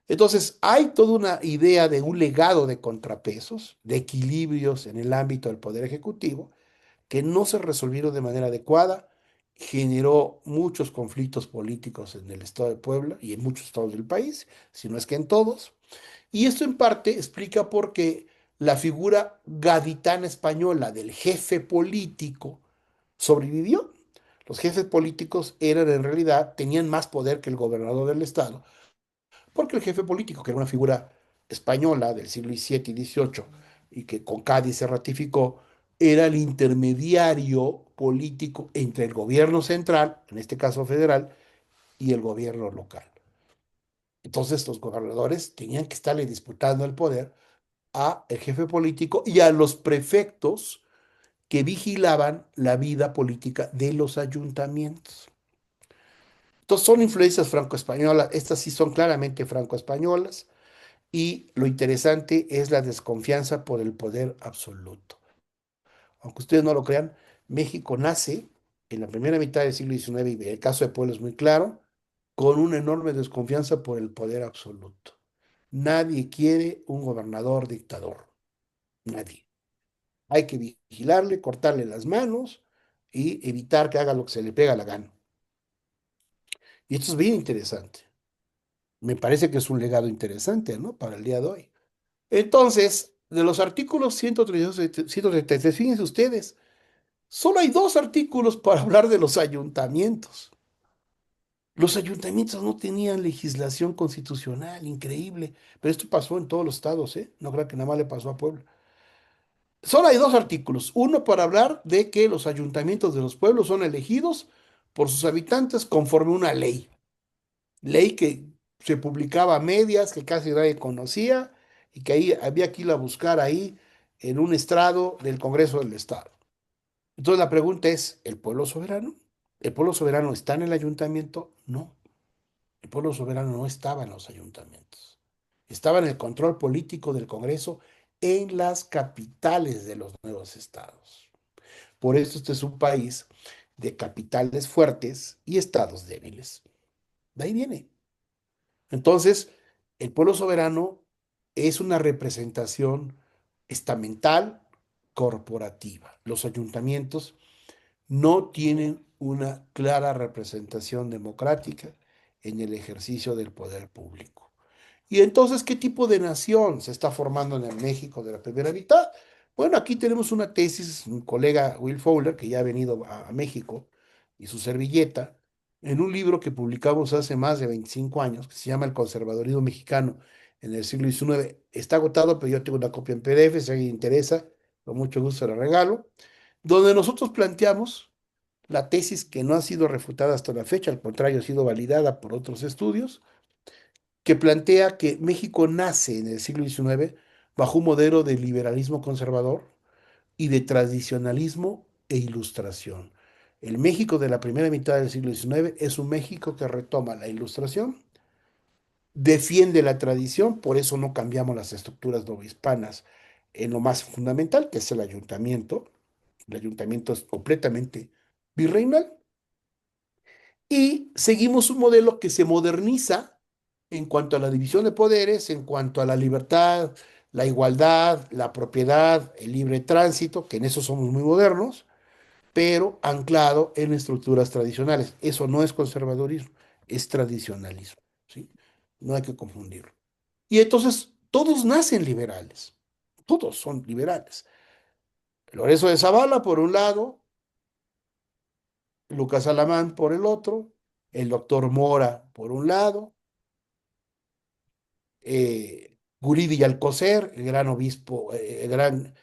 Entonces, hay toda una idea de un legado de contrapesos, de equilibrios en el ámbito del Poder Ejecutivo, que no se resolvieron de manera adecuada, generó muchos conflictos políticos en el estado de Puebla y en muchos estados del país, si no es que en todos. Y esto en parte explica por qué la figura gaditana española del jefe político sobrevivió. Los jefes políticos eran en realidad, tenían más poder que el gobernador del estado, porque el jefe político, que era una figura española del siglo XVII y XVIII, y que con Cádiz se ratificó, era el intermediario político entre el gobierno central, en este caso federal, y el gobierno local. Entonces los gobernadores tenían que estarle disputando el poder a el jefe político y a los prefectos que vigilaban la vida política de los ayuntamientos. Entonces son influencias franco-españolas, estas sí son claramente franco-españolas. Y lo interesante es la desconfianza por el poder absoluto. Aunque ustedes no lo crean, México nace en la primera mitad del siglo XIX, y el caso de Puebla es muy claro, con una enorme desconfianza por el poder absoluto. Nadie quiere un gobernador dictador. Nadie. Hay que vigilarle, cortarle las manos y evitar que haga lo que se le pega la gana. Y esto es bien interesante. Me parece que es un legado interesante, ¿no? Para el día de hoy. Entonces, de los artículos 132 y 133, fíjense ustedes, solo hay dos artículos para hablar de los ayuntamientos. Los ayuntamientos no tenían legislación constitucional, increíble, pero esto pasó en todos los estados, ¿eh? No creo que nada más le pasó a Puebla. Solo hay dos artículos, uno para hablar de que los ayuntamientos de los pueblos son elegidos por sus habitantes conforme una ley que se publicaba a medias, que casi nadie conocía y que ahí había que ir a buscar ahí en un estrado del Congreso del Estado. Entonces la pregunta es, ¿el pueblo soberano? ¿El pueblo soberano está en el ayuntamiento? No, el pueblo soberano no estaba en los ayuntamientos. Estaba en el control político del Congreso en las capitales de los nuevos estados. Por eso este es un país de capitales fuertes y estados débiles. De ahí viene. Entonces, el pueblo soberano es una representación estamental corporativa. Los ayuntamientos no tienen una clara representación democrática en el ejercicio del poder público. Y entonces, ¿qué tipo de nación se está formando en el México de la primera mitad? Bueno, aquí tenemos una tesis, un colega Will Fowler, que ya ha venido a México, y su servilleta, en un libro que publicamos hace más de 25 años, que se llama El conservadurismo mexicano en el siglo XIX. Está agotado, pero yo tengo una copia en PDF, si a alguien le interesa, con mucho gusto la regalo, donde nosotros planteamos la tesis que no ha sido refutada hasta la fecha, al contrario, ha sido validada por otros estudios, que plantea que México nace en el siglo XIX bajo un modelo de liberalismo conservador y de tradicionalismo e ilustración. El México de la primera mitad del siglo XIX es un México que retoma la ilustración, defiende la tradición, por eso no cambiamos las estructuras novohispanas en lo más fundamental, que es el ayuntamiento. El ayuntamiento es completamente virreinal, y seguimos un modelo que se moderniza en cuanto a la división de poderes, en cuanto a la libertad, la igualdad, la propiedad, el libre tránsito, que en eso somos muy modernos, pero anclado en estructuras tradicionales. Eso no es conservadurismo, es tradicionalismo, ¿sí? No hay que confundirlo. Y entonces todos nacen liberales, todos son liberales. Lorenzo de Zavala, por un lado, Lucas Alamán por el otro, el doctor Mora por un lado, Guridi y Alcocer, el gran obispo, el gran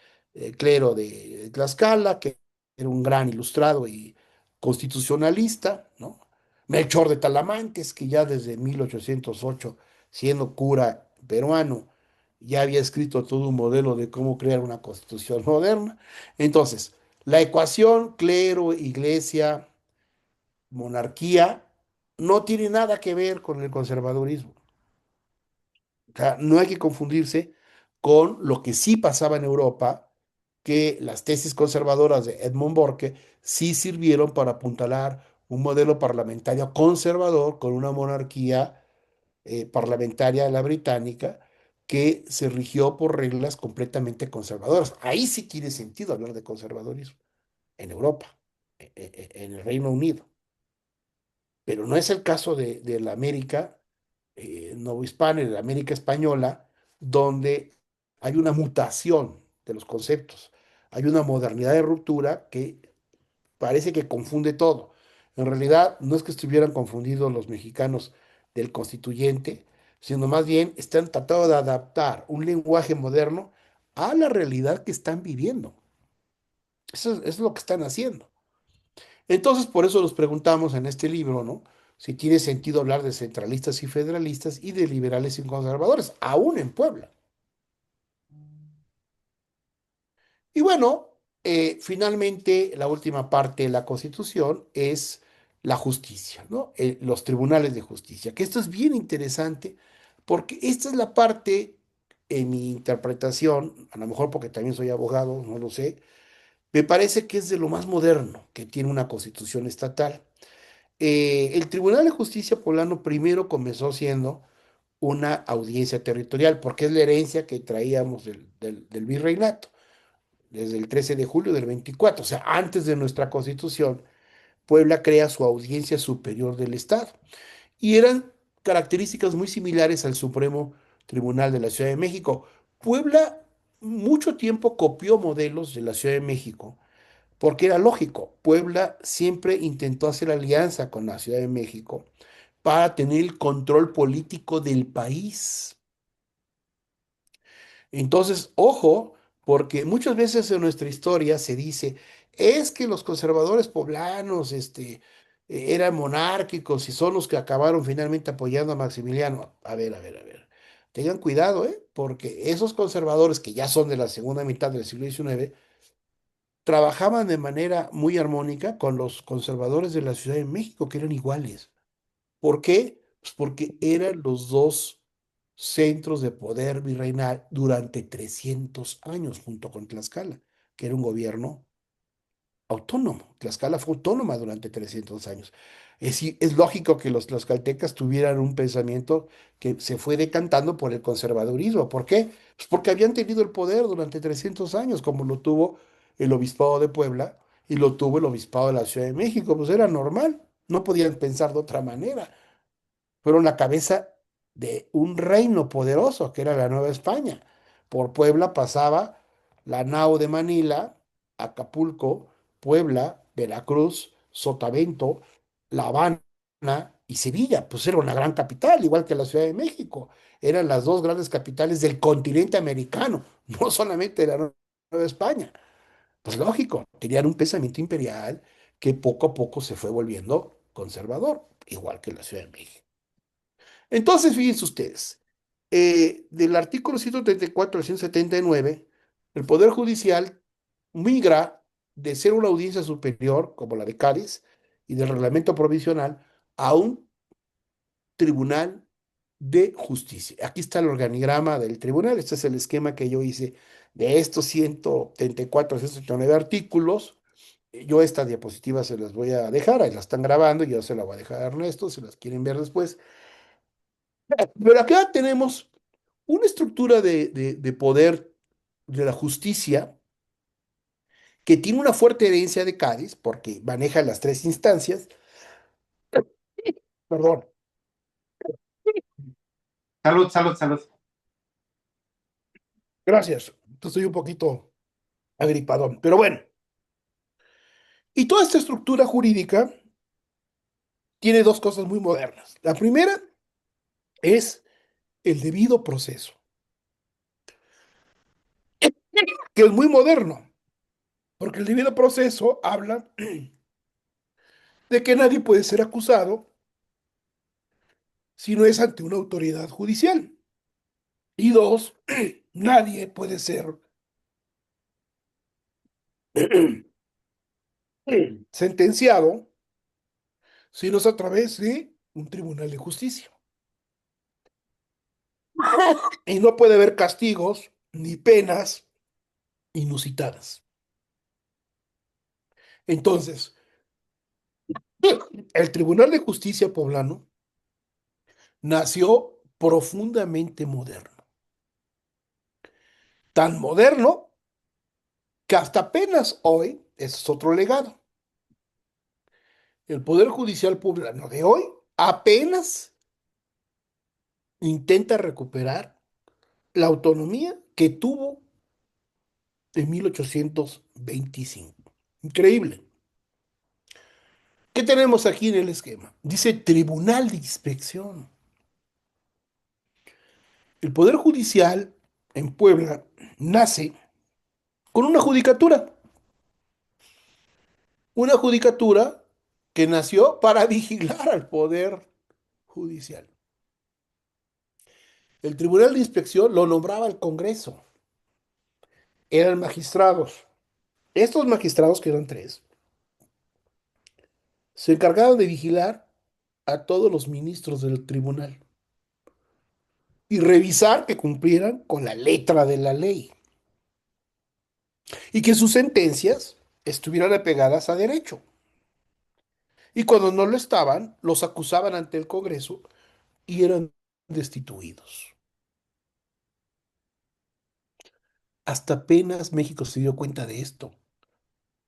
clero de Tlaxcala, que era un gran ilustrado y constitucionalista, ¿no? Melchor de Talamantes, que ya desde 1808, siendo cura peruano, ya había escrito todo un modelo de cómo crear una constitución moderna. Entonces, la ecuación clero, iglesia, monarquía no tiene nada que ver con el conservadurismo. O sea, no hay que confundirse con lo que sí pasaba en Europa, que las tesis conservadoras de Edmund Burke sí sirvieron para apuntalar un modelo parlamentario conservador con una monarquía parlamentaria, la británica, que se rigió por reglas completamente conservadoras. Ahí sí tiene sentido hablar de conservadorismo, en Europa, en el Reino Unido. Pero no es el caso de la América novohispana y de la América española, donde hay una mutación de los conceptos, hay una modernidad de ruptura que parece que confunde todo. En realidad, no es que estuvieran confundidos los mexicanos del constituyente, sino más bien están tratando de adaptar un lenguaje moderno a la realidad que están viviendo. Eso es lo que están haciendo. Entonces, por eso nos preguntamos en este libro, ¿no? Si tiene sentido hablar de centralistas y federalistas y de liberales y conservadores, aún en Puebla. Y bueno, finalmente la última parte de la Constitución es la justicia, ¿no? Los tribunales de justicia, que esto es bien interesante porque esta es la parte, en mi interpretación, a lo mejor porque también soy abogado, no lo sé, me parece que es de lo más moderno que tiene una constitución estatal. El Tribunal de Justicia poblano primero comenzó siendo una audiencia territorial, porque es la herencia que traíamos del virreinato, desde el 13 de julio del 24, o sea, antes de nuestra constitución, Puebla crea su audiencia superior del Estado. Y eran características muy similares al Supremo Tribunal de la Ciudad de México. Puebla mucho tiempo copió modelos de la Ciudad de México porque era lógico. Puebla siempre intentó hacer alianza con la Ciudad de México para tener el control político del país. Entonces, ojo, porque muchas veces en nuestra historia se dice, es que los conservadores poblanos, eran monárquicos y son los que acabaron finalmente apoyando a Maximiliano. A ver, a ver, a ver. Tengan cuidado, ¿eh? Porque esos conservadores que ya son de la segunda mitad del siglo XIX, trabajaban de manera muy armónica con los conservadores de la Ciudad de México, que eran iguales. ¿Por qué? Pues porque eran los dos centros de poder virreinal durante 300 años, junto con Tlaxcala, que era un gobierno autónomo. Tlaxcala fue autónoma durante 300 años. Es lógico que los tlaxcaltecas tuvieran un pensamiento que se fue decantando por el conservadurismo. ¿Por qué? Pues porque habían tenido el poder durante 300 años, como lo tuvo el obispado de Puebla y lo tuvo el obispado de la Ciudad de México. Pues era normal, no podían pensar de otra manera. Fueron la cabeza de un reino poderoso, que era la Nueva España. Por Puebla pasaba la nao de Manila, Acapulco, Puebla, Veracruz, Sotavento, La Habana y Sevilla. Pues era una gran capital, igual que la Ciudad de México. Eran las dos grandes capitales del continente americano, no solamente de la Nueva España. Pues lógico, tenían un pensamiento imperial que poco a poco se fue volviendo conservador, igual que la Ciudad de México. Entonces, fíjense ustedes, del artículo 134 al 179, el Poder Judicial migra de ser una audiencia superior, como la de Cádiz, y del reglamento provisional, a un tribunal de justicia. Aquí está el organigrama del tribunal, este es el esquema que yo hice de estos 134 a 179 artículos. Yo estas diapositivas se las voy a dejar, ahí las están grabando, yo se las voy a dejar a Ernesto, si las quieren ver después. Pero acá tenemos una estructura de poder de la justicia que tiene una fuerte herencia de Cádiz, porque maneja las tres instancias. Perdón, Salud, salud, salud. gracias. Estoy un poquito agripadón, pero bueno. Y toda esta estructura jurídica tiene dos cosas muy modernas. La primera es el debido proceso, que es muy moderno, porque el debido proceso habla de que nadie puede ser acusado si no es ante una autoridad judicial. Y dos, nadie puede ser sentenciado si no es a través de un tribunal de justicia. Y no puede haber castigos ni penas inusitadas. Entonces, el Tribunal de Justicia poblano nació profundamente moderno. Tan moderno que hasta apenas hoy, ese es otro legado, el Poder Judicial poblano de hoy apenas intenta recuperar la autonomía que tuvo en 1825. Increíble. ¿Qué tenemos aquí en el esquema? Dice Tribunal de Inspección. El Poder Judicial en Puebla nace con una judicatura que nació para vigilar al Poder Judicial. El Tribunal de Inspección lo nombraba el Congreso, eran magistrados. Estos magistrados, que eran tres, se encargaban de vigilar a todos los ministros del tribunal y revisar que cumplieran con la letra de la ley y que sus sentencias estuvieran apegadas a derecho. Y cuando no lo estaban, los acusaban ante el Congreso y eran destituidos. Hasta apenas México se dio cuenta de esto,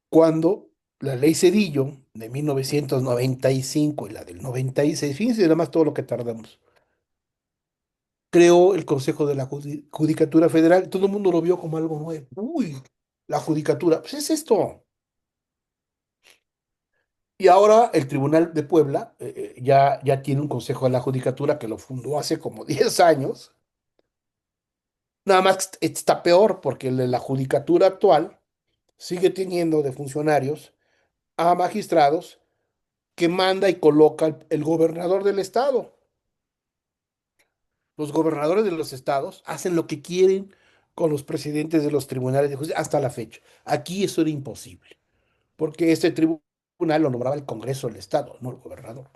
cuando la ley Cedillo de 1995 y la del 96, fíjense nada más todo lo que tardamos, creó el Consejo de la Judicatura Federal. Todo el mundo lo vio como algo nuevo. Uy, la judicatura, pues es esto. Y ahora el Tribunal de Puebla ya tiene un Consejo de la Judicatura que lo fundó hace como 10 años. Nada más que está peor porque la Judicatura actual sigue teniendo de funcionarios a magistrados que manda y coloca el gobernador del estado. Los gobernadores de los estados hacen lo que quieren con los presidentes de los tribunales de justicia hasta la fecha. Aquí eso era imposible, porque este tribunal lo nombraba el Congreso del Estado, no el gobernador.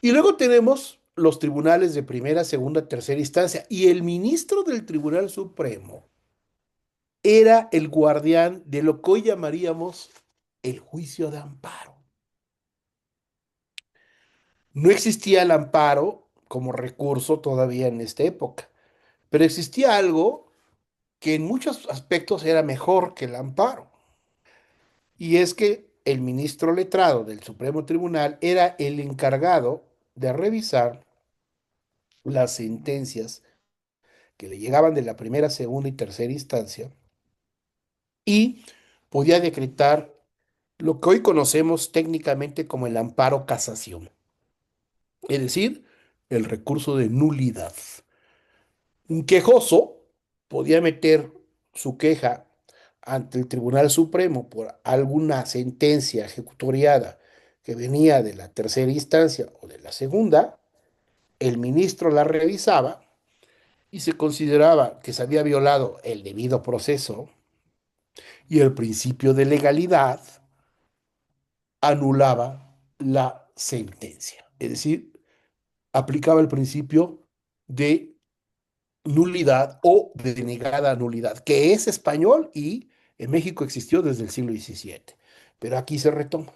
Y luego tenemos los tribunales de primera, segunda, tercera instancia y el ministro del Tribunal Supremo era el guardián de lo que hoy llamaríamos el juicio de amparo. No existía el amparo como recurso todavía en esta época, pero existía algo que en muchos aspectos era mejor que el amparo. Y es que el ministro letrado del Supremo Tribunal era el encargado de revisar las sentencias que le llegaban de la primera, segunda y tercera instancia y podía decretar lo que hoy conocemos técnicamente como el amparo casación, es decir, el recurso de nulidad. Un quejoso podía meter su queja ante el Tribunal Supremo por alguna sentencia ejecutoriada que venía de la tercera instancia o de la segunda, el ministro la revisaba y se consideraba que se había violado el debido proceso y el principio de legalidad, anulaba la sentencia. Es decir, aplicaba el principio de nulidad o de denegada nulidad, que es español y en México existió desde el siglo XVII, pero aquí se retoma.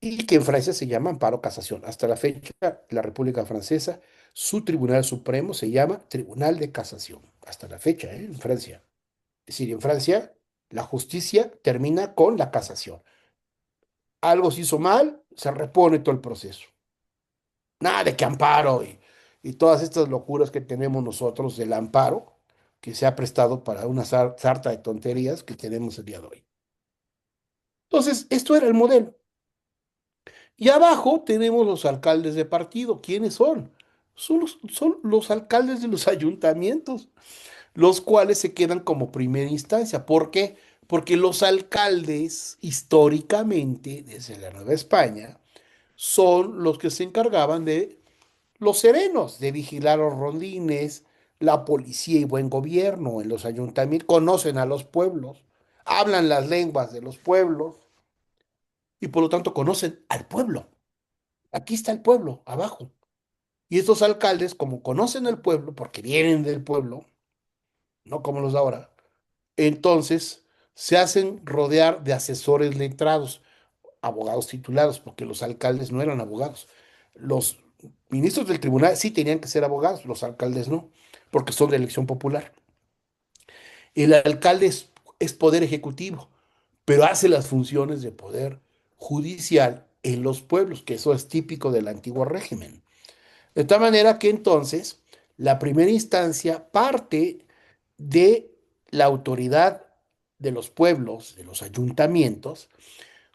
Y que en Francia se llama amparo casación. Hasta la fecha, la República Francesa, su Tribunal Supremo se llama Tribunal de Casación. Hasta la fecha, en Francia. Es decir, en Francia, la justicia termina con la casación. Algo se hizo mal, se repone todo el proceso. Nada de que amparo y todas estas locuras que tenemos nosotros del amparo, que se ha prestado para una sarta de tonterías que tenemos el día de hoy. Entonces, esto era el modelo. Y abajo tenemos los alcaldes de partido. ¿Quiénes son? Son los alcaldes de los ayuntamientos, los cuales se quedan como primera instancia. ¿Por qué? Porque los alcaldes, históricamente, desde la Nueva España, son los que se encargaban de los serenos, de vigilar los rondines, la policía y buen gobierno en los ayuntamientos, conocen a los pueblos, hablan las lenguas de los pueblos y por lo tanto conocen al pueblo. Aquí está el pueblo, abajo. Y estos alcaldes, como conocen al pueblo, porque vienen del pueblo, no como los de ahora, entonces se hacen rodear de asesores letrados, abogados titulados, porque los alcaldes no eran abogados. Los ministros del tribunal sí tenían que ser abogados, los alcaldes no, porque son de elección popular. El alcalde es poder ejecutivo, pero hace las funciones de poder judicial en los pueblos, que eso es típico del antiguo régimen. De tal manera que entonces la primera instancia parte de la autoridad de los pueblos, de los ayuntamientos,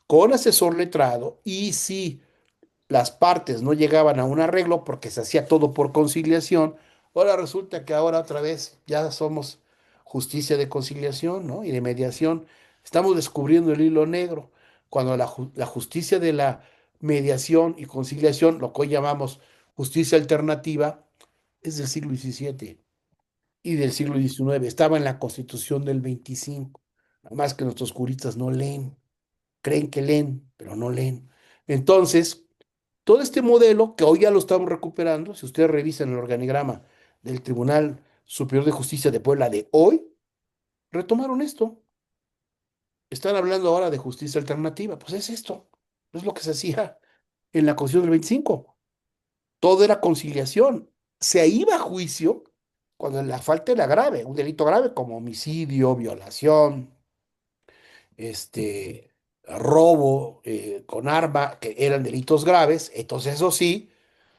con asesor letrado, y si las partes no llegaban a un arreglo porque se hacía todo por conciliación, ahora resulta que ahora otra vez ya somos justicia de conciliación, ¿no? Y de mediación. Estamos descubriendo el hilo negro, cuando la justicia de la mediación y conciliación, lo que hoy llamamos justicia alternativa, es del siglo XVII y del siglo XIX. Estaba en la Constitución del 25. Nada más que nuestros juristas no leen, creen que leen, pero no leen. Entonces, todo este modelo, que hoy ya lo estamos recuperando, si ustedes revisan el organigrama del Tribunal Superior de Justicia de Puebla de hoy, retomaron esto. Están hablando ahora de justicia alternativa. Pues es esto. Es lo que se hacía en la Constitución del 25. Todo era conciliación. Se iba a juicio cuando la falta era grave, un delito grave como homicidio, violación, robo con arma, que eran delitos graves. Entonces, eso sí,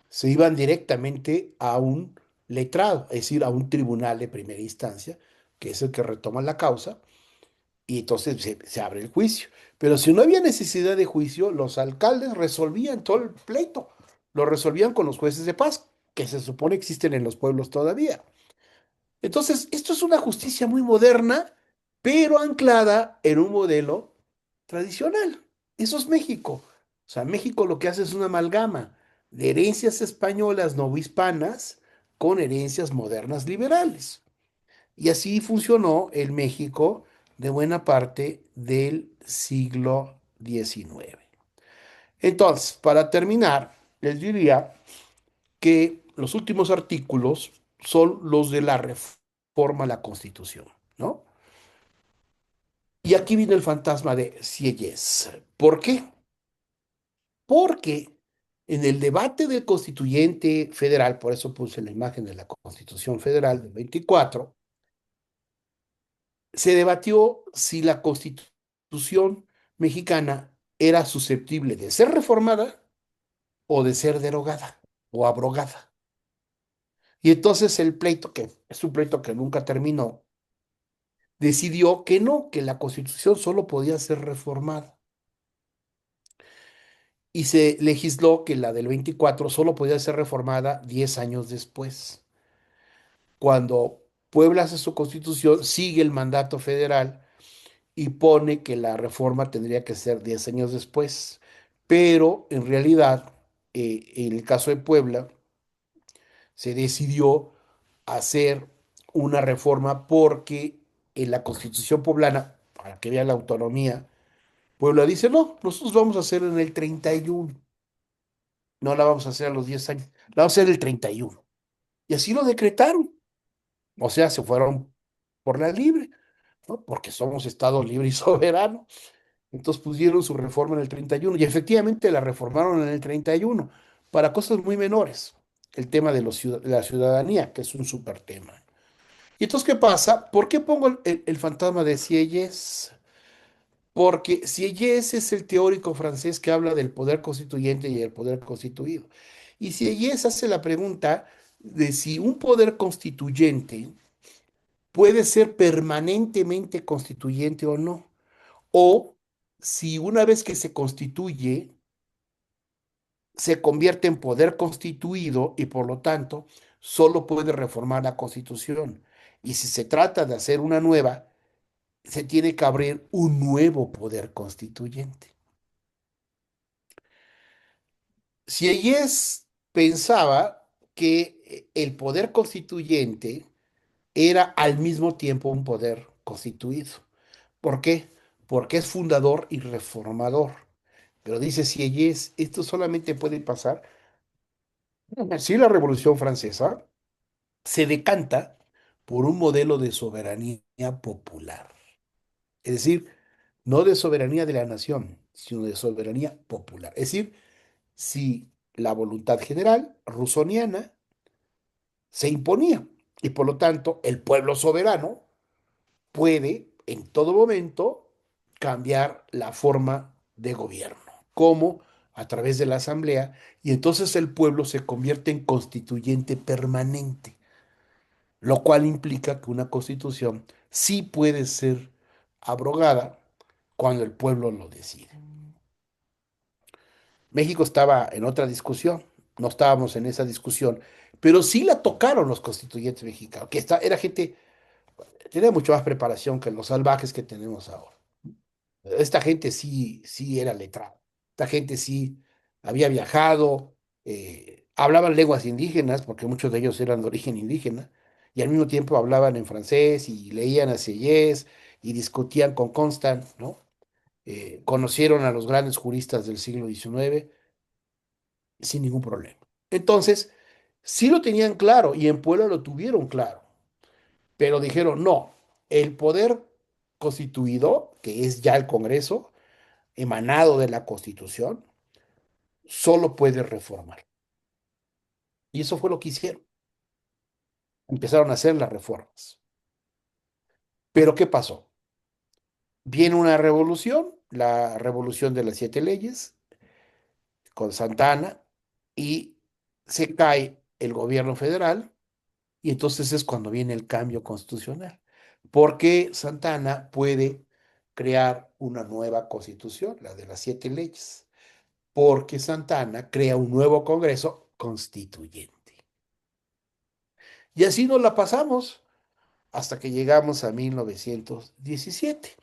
se iban directamente a un letrado, es decir, a un tribunal de primera instancia, que es el que retoma la causa, y entonces se abre el juicio. Pero si no había necesidad de juicio, los alcaldes resolvían todo el pleito, lo resolvían con los jueces de paz, que se supone existen en los pueblos todavía. Entonces, esto es una justicia muy moderna, pero anclada en un modelo tradicional. Eso es México. O sea, México lo que hace es una amalgama de herencias españolas novohispanas con herencias modernas liberales. Y así funcionó el México de buena parte del siglo XIX. Entonces, para terminar, les diría que los últimos artículos son los de la reforma a la Constitución. ¿no? Y aquí viene el fantasma de Sieyès. ¿Por qué? Porque en el debate del constituyente federal, por eso puse la imagen de la Constitución Federal del 24, se debatió si la Constitución mexicana era susceptible de ser reformada o de ser derogada o abrogada. Y entonces el pleito, que es un pleito que nunca terminó, decidió que no, que la Constitución solo podía ser reformada. Y se legisló que la del 24 solo podía ser reformada 10 años después. Cuando Puebla hace su constitución, sigue el mandato federal y pone que la reforma tendría que ser 10 años después. Pero en realidad, en el caso de Puebla, se decidió hacer una reforma porque en la constitución poblana, para que vea la autonomía, Puebla dice, no, nosotros vamos a hacer en el 31, no la vamos a hacer a los 10 años, la vamos a hacer el 31. Y así lo decretaron. O sea, se fueron por la libre, ¿no? Porque somos Estado libre y soberano. Entonces pusieron su reforma en el 31 y efectivamente la reformaron en el 31 para cosas muy menores. El tema de la ciudadanía, que es un súper tema. Y entonces, ¿qué pasa? ¿Por qué pongo el fantasma de Sieyès? Porque Sieyès es el teórico francés que habla del poder constituyente y el poder constituido. Y Sieyès hace la pregunta de si un poder constituyente puede ser permanentemente constituyente o no, o si una vez que se constituye, se convierte en poder constituido y por lo tanto solo puede reformar la Constitución. Y si se trata de hacer una nueva, se tiene que abrir un nuevo poder constituyente. Sieyès pensaba que el poder constituyente era al mismo tiempo un poder constituido. ¿Por qué? Porque es fundador y reformador. Pero dice Sieyès, esto solamente puede pasar si la Revolución Francesa se decanta por un modelo de soberanía popular. Es decir, no de soberanía de la nación, sino de soberanía popular. Es decir, si la voluntad general rusoniana se imponía y por lo tanto el pueblo soberano puede en todo momento cambiar la forma de gobierno, como a través de la asamblea, y entonces el pueblo se convierte en constituyente permanente, lo cual implica que una constitución sí puede ser abrogada cuando el pueblo lo decide. México estaba en otra discusión, no estábamos en esa discusión, pero sí la tocaron los constituyentes mexicanos, que era gente, tenía mucho más preparación que los salvajes que tenemos ahora. Esta gente sí, sí era letrada. Esta gente sí había viajado, hablaban lenguas indígenas, porque muchos de ellos eran de origen indígena, y al mismo tiempo hablaban en francés y leían a Sieyès y discutían con Constant, ¿no? Conocieron a los grandes juristas del siglo XIX sin ningún problema. Entonces, sí lo tenían claro y en Puebla lo tuvieron claro, pero dijeron, no, el poder constituido, que es ya el Congreso, emanado de la Constitución, solo puede reformar. Y eso fue lo que hicieron. Empezaron a hacer las reformas. Pero ¿qué pasó? Viene una revolución, la revolución de las 7 leyes, con Santana, y se cae el gobierno federal, y entonces es cuando viene el cambio constitucional. Porque Santana puede crear una nueva constitución, la de las 7 leyes, porque Santana crea un nuevo Congreso constituyente. Y así nos la pasamos hasta que llegamos a 1917.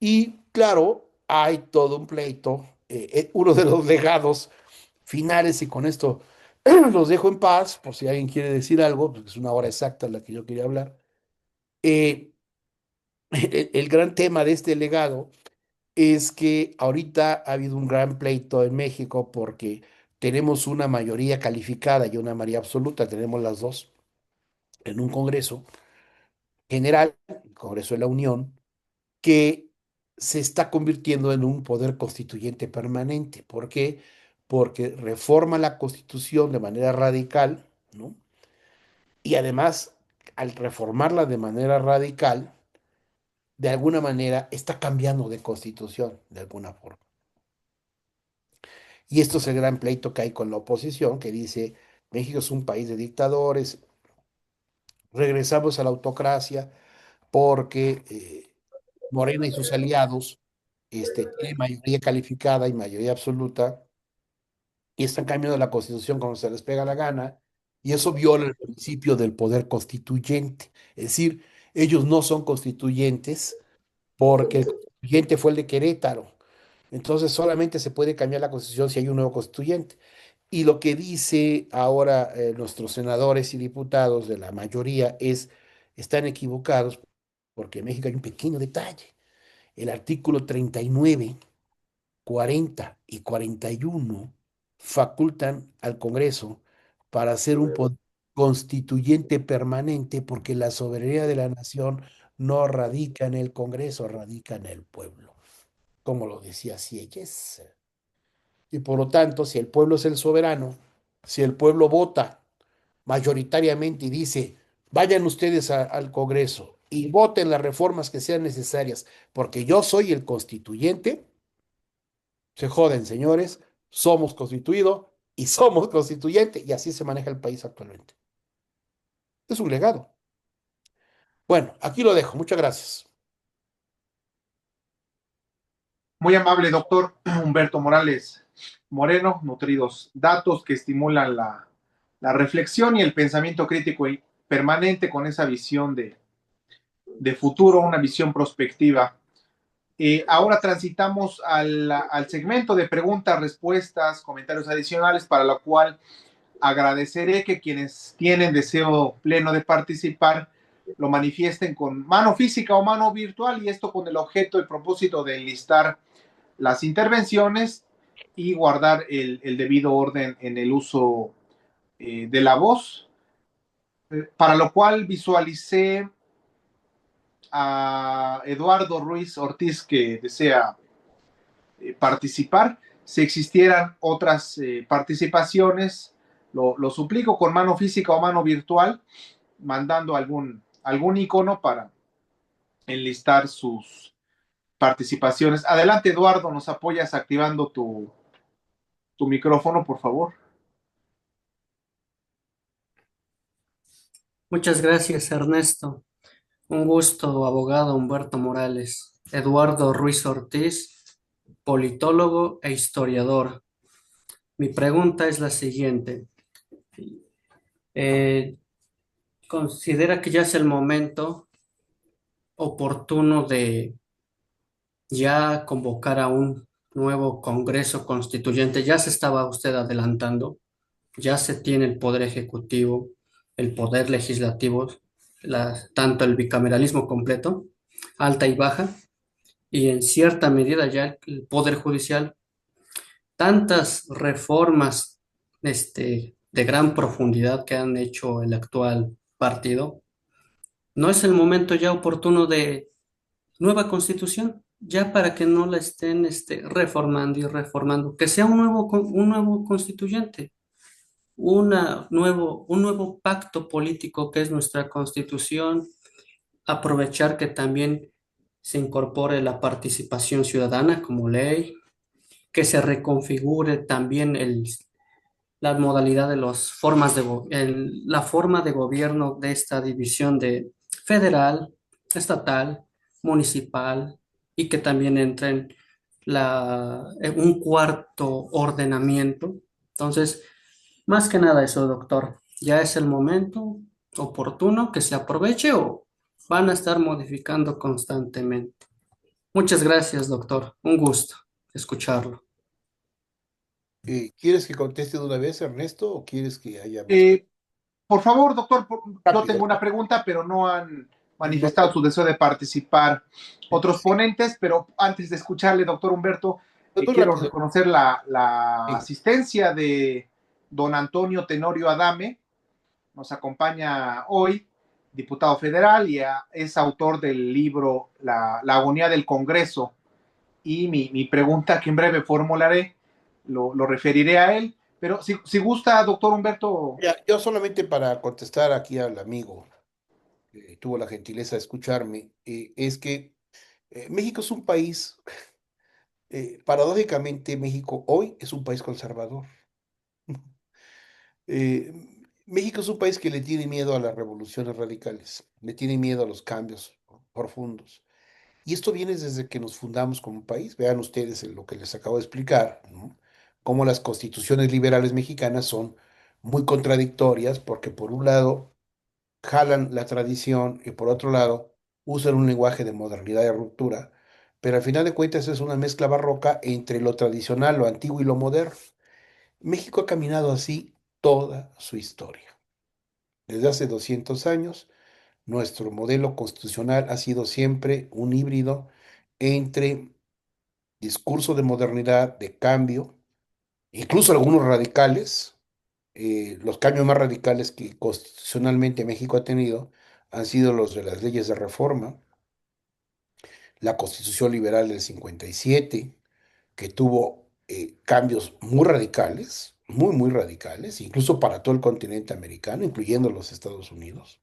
Y claro, hay todo un pleito, uno de los legados finales, y con esto los dejo en paz, por si alguien quiere decir algo, porque es una hora exacta la que yo quería hablar. Eh, el gran tema de este legado es que ahorita ha habido un gran pleito en México porque tenemos una mayoría calificada y una mayoría absoluta, tenemos las dos en un Congreso, general, el Congreso de la Unión, que se está convirtiendo en un poder constituyente permanente. ¿Por qué? Porque reforma la Constitución de manera radical, ¿no? Y además, al reformarla de manera radical, de alguna manera está cambiando de constitución, de alguna forma. Y esto es el gran pleito que hay con la oposición, que dice, México es un país de dictadores, regresamos a la autocracia porque Morena y sus aliados tienen mayoría calificada y mayoría absoluta y están cambiando la constitución como se les pega la gana, y eso viola el principio del poder constituyente. Es decir, ellos no son constituyentes porque el constituyente fue el de Querétaro. Entonces solamente se puede cambiar la constitución si hay un nuevo constituyente. Y lo que dice ahora nuestros senadores y diputados de la mayoría están equivocados porque en México hay un pequeño detalle. El artículo 39, 40 y 41 facultan al Congreso para hacer un poder constituyente permanente porque la soberanía de la nación no radica en el Congreso, radica en el pueblo, como lo decía Sieyes. Y por lo tanto, si el pueblo es el soberano, si el pueblo vota mayoritariamente y dice, vayan ustedes al Congreso y voten las reformas que sean necesarias, porque yo soy el constituyente, se joden, señores, somos constituido y somos constituyente, y así se maneja el país actualmente. Es un legado. Bueno, aquí lo dejo. Muchas gracias. Muy amable, doctor Humberto Morales Moreno, nutridos datos que estimulan la reflexión y el pensamiento crítico y permanente con esa visión de futuro, una visión prospectiva. Ahora transitamos al segmento de preguntas, respuestas, comentarios adicionales, para lo cual agradeceré que quienes tienen deseo pleno de participar lo manifiesten con mano física o mano virtual, y esto con el objeto y propósito de enlistar las intervenciones y guardar el debido orden en el uso de la voz, para lo cual visualicé a Eduardo Ruiz Ortiz que desea participar. Si existieran otras participaciones, lo suplico con mano física o mano virtual, mandando algún icono para enlistar sus participaciones. Adelante, Eduardo, nos apoyas activando tu micrófono, por favor. Muchas gracias, Ernesto. Un gusto, abogado Humberto Morales. Eduardo Ruiz Ortiz, politólogo e historiador. Mi pregunta es la siguiente. Eh, ¿Considera que ya es el momento oportuno de ya convocar a un nuevo Congreso Constituyente? Ya se estaba usted adelantando, ya se tiene el poder ejecutivo, el poder legislativo, tanto el bicameralismo completo, alta y baja, y en cierta medida ya el poder judicial. Tantas reformas de gran profundidad que han hecho el actual partido, ¿no es el momento ya oportuno de nueva constitución? Ya para que no la estén reformando y reformando, que sea un nuevo constituyente, un nuevo pacto político que es nuestra constitución, aprovechar que también se incorpore la participación ciudadana como ley, que se reconfigure también la modalidad de las formas la forma de gobierno de esta división de federal, estatal, municipal, y que también entre un cuarto ordenamiento. Entonces, más que nada eso, doctor. Ya es el momento oportuno que se aproveche o van a estar modificando constantemente. Muchas gracias, doctor. Un gusto escucharlo. ¿Quieres que conteste de una vez, Ernesto, o quieres que haya más? Por favor, doctor, yo Rápido. tengo una pregunta, pero no han No, manifestado su deseo de participar otros sí, ponentes, pero antes de escucharle, doctor Humberto, muy quiero rápido. reconocer la Sí. asistencia de don Antonio Tenorio Adame, nos acompaña hoy diputado federal y es autor del libro La agonía del Congreso. Y mi pregunta que en breve formularé, lo referiré a él. Pero si gusta, doctor Humberto. Ya, yo solamente para contestar aquí al amigo que tuvo la gentileza de escucharme, es que México es un país, paradójicamente México hoy es un país conservador. Eh, México es un país que le tiene miedo a las revoluciones radicales, le tiene miedo a los cambios profundos. Y esto viene desde que nos fundamos como país. Vean ustedes en lo que les acabo de explicar, ¿no? Cómo las constituciones liberales mexicanas son muy contradictorias porque por un lado jalan la tradición y por otro lado usan un lenguaje de modernidad y ruptura, pero al final de cuentas es una mezcla barroca entre lo tradicional, lo antiguo y lo moderno. México ha caminado así toda su historia. Desde hace 200 años, nuestro modelo constitucional ha sido siempre un híbrido entre discurso de modernidad, de cambio, incluso algunos radicales. Los cambios más radicales que constitucionalmente México ha tenido han sido los de las leyes de reforma, la Constitución Liberal del 57, que tuvo cambios muy radicales, muy, muy radicales, incluso para todo el continente americano, incluyendo los Estados Unidos.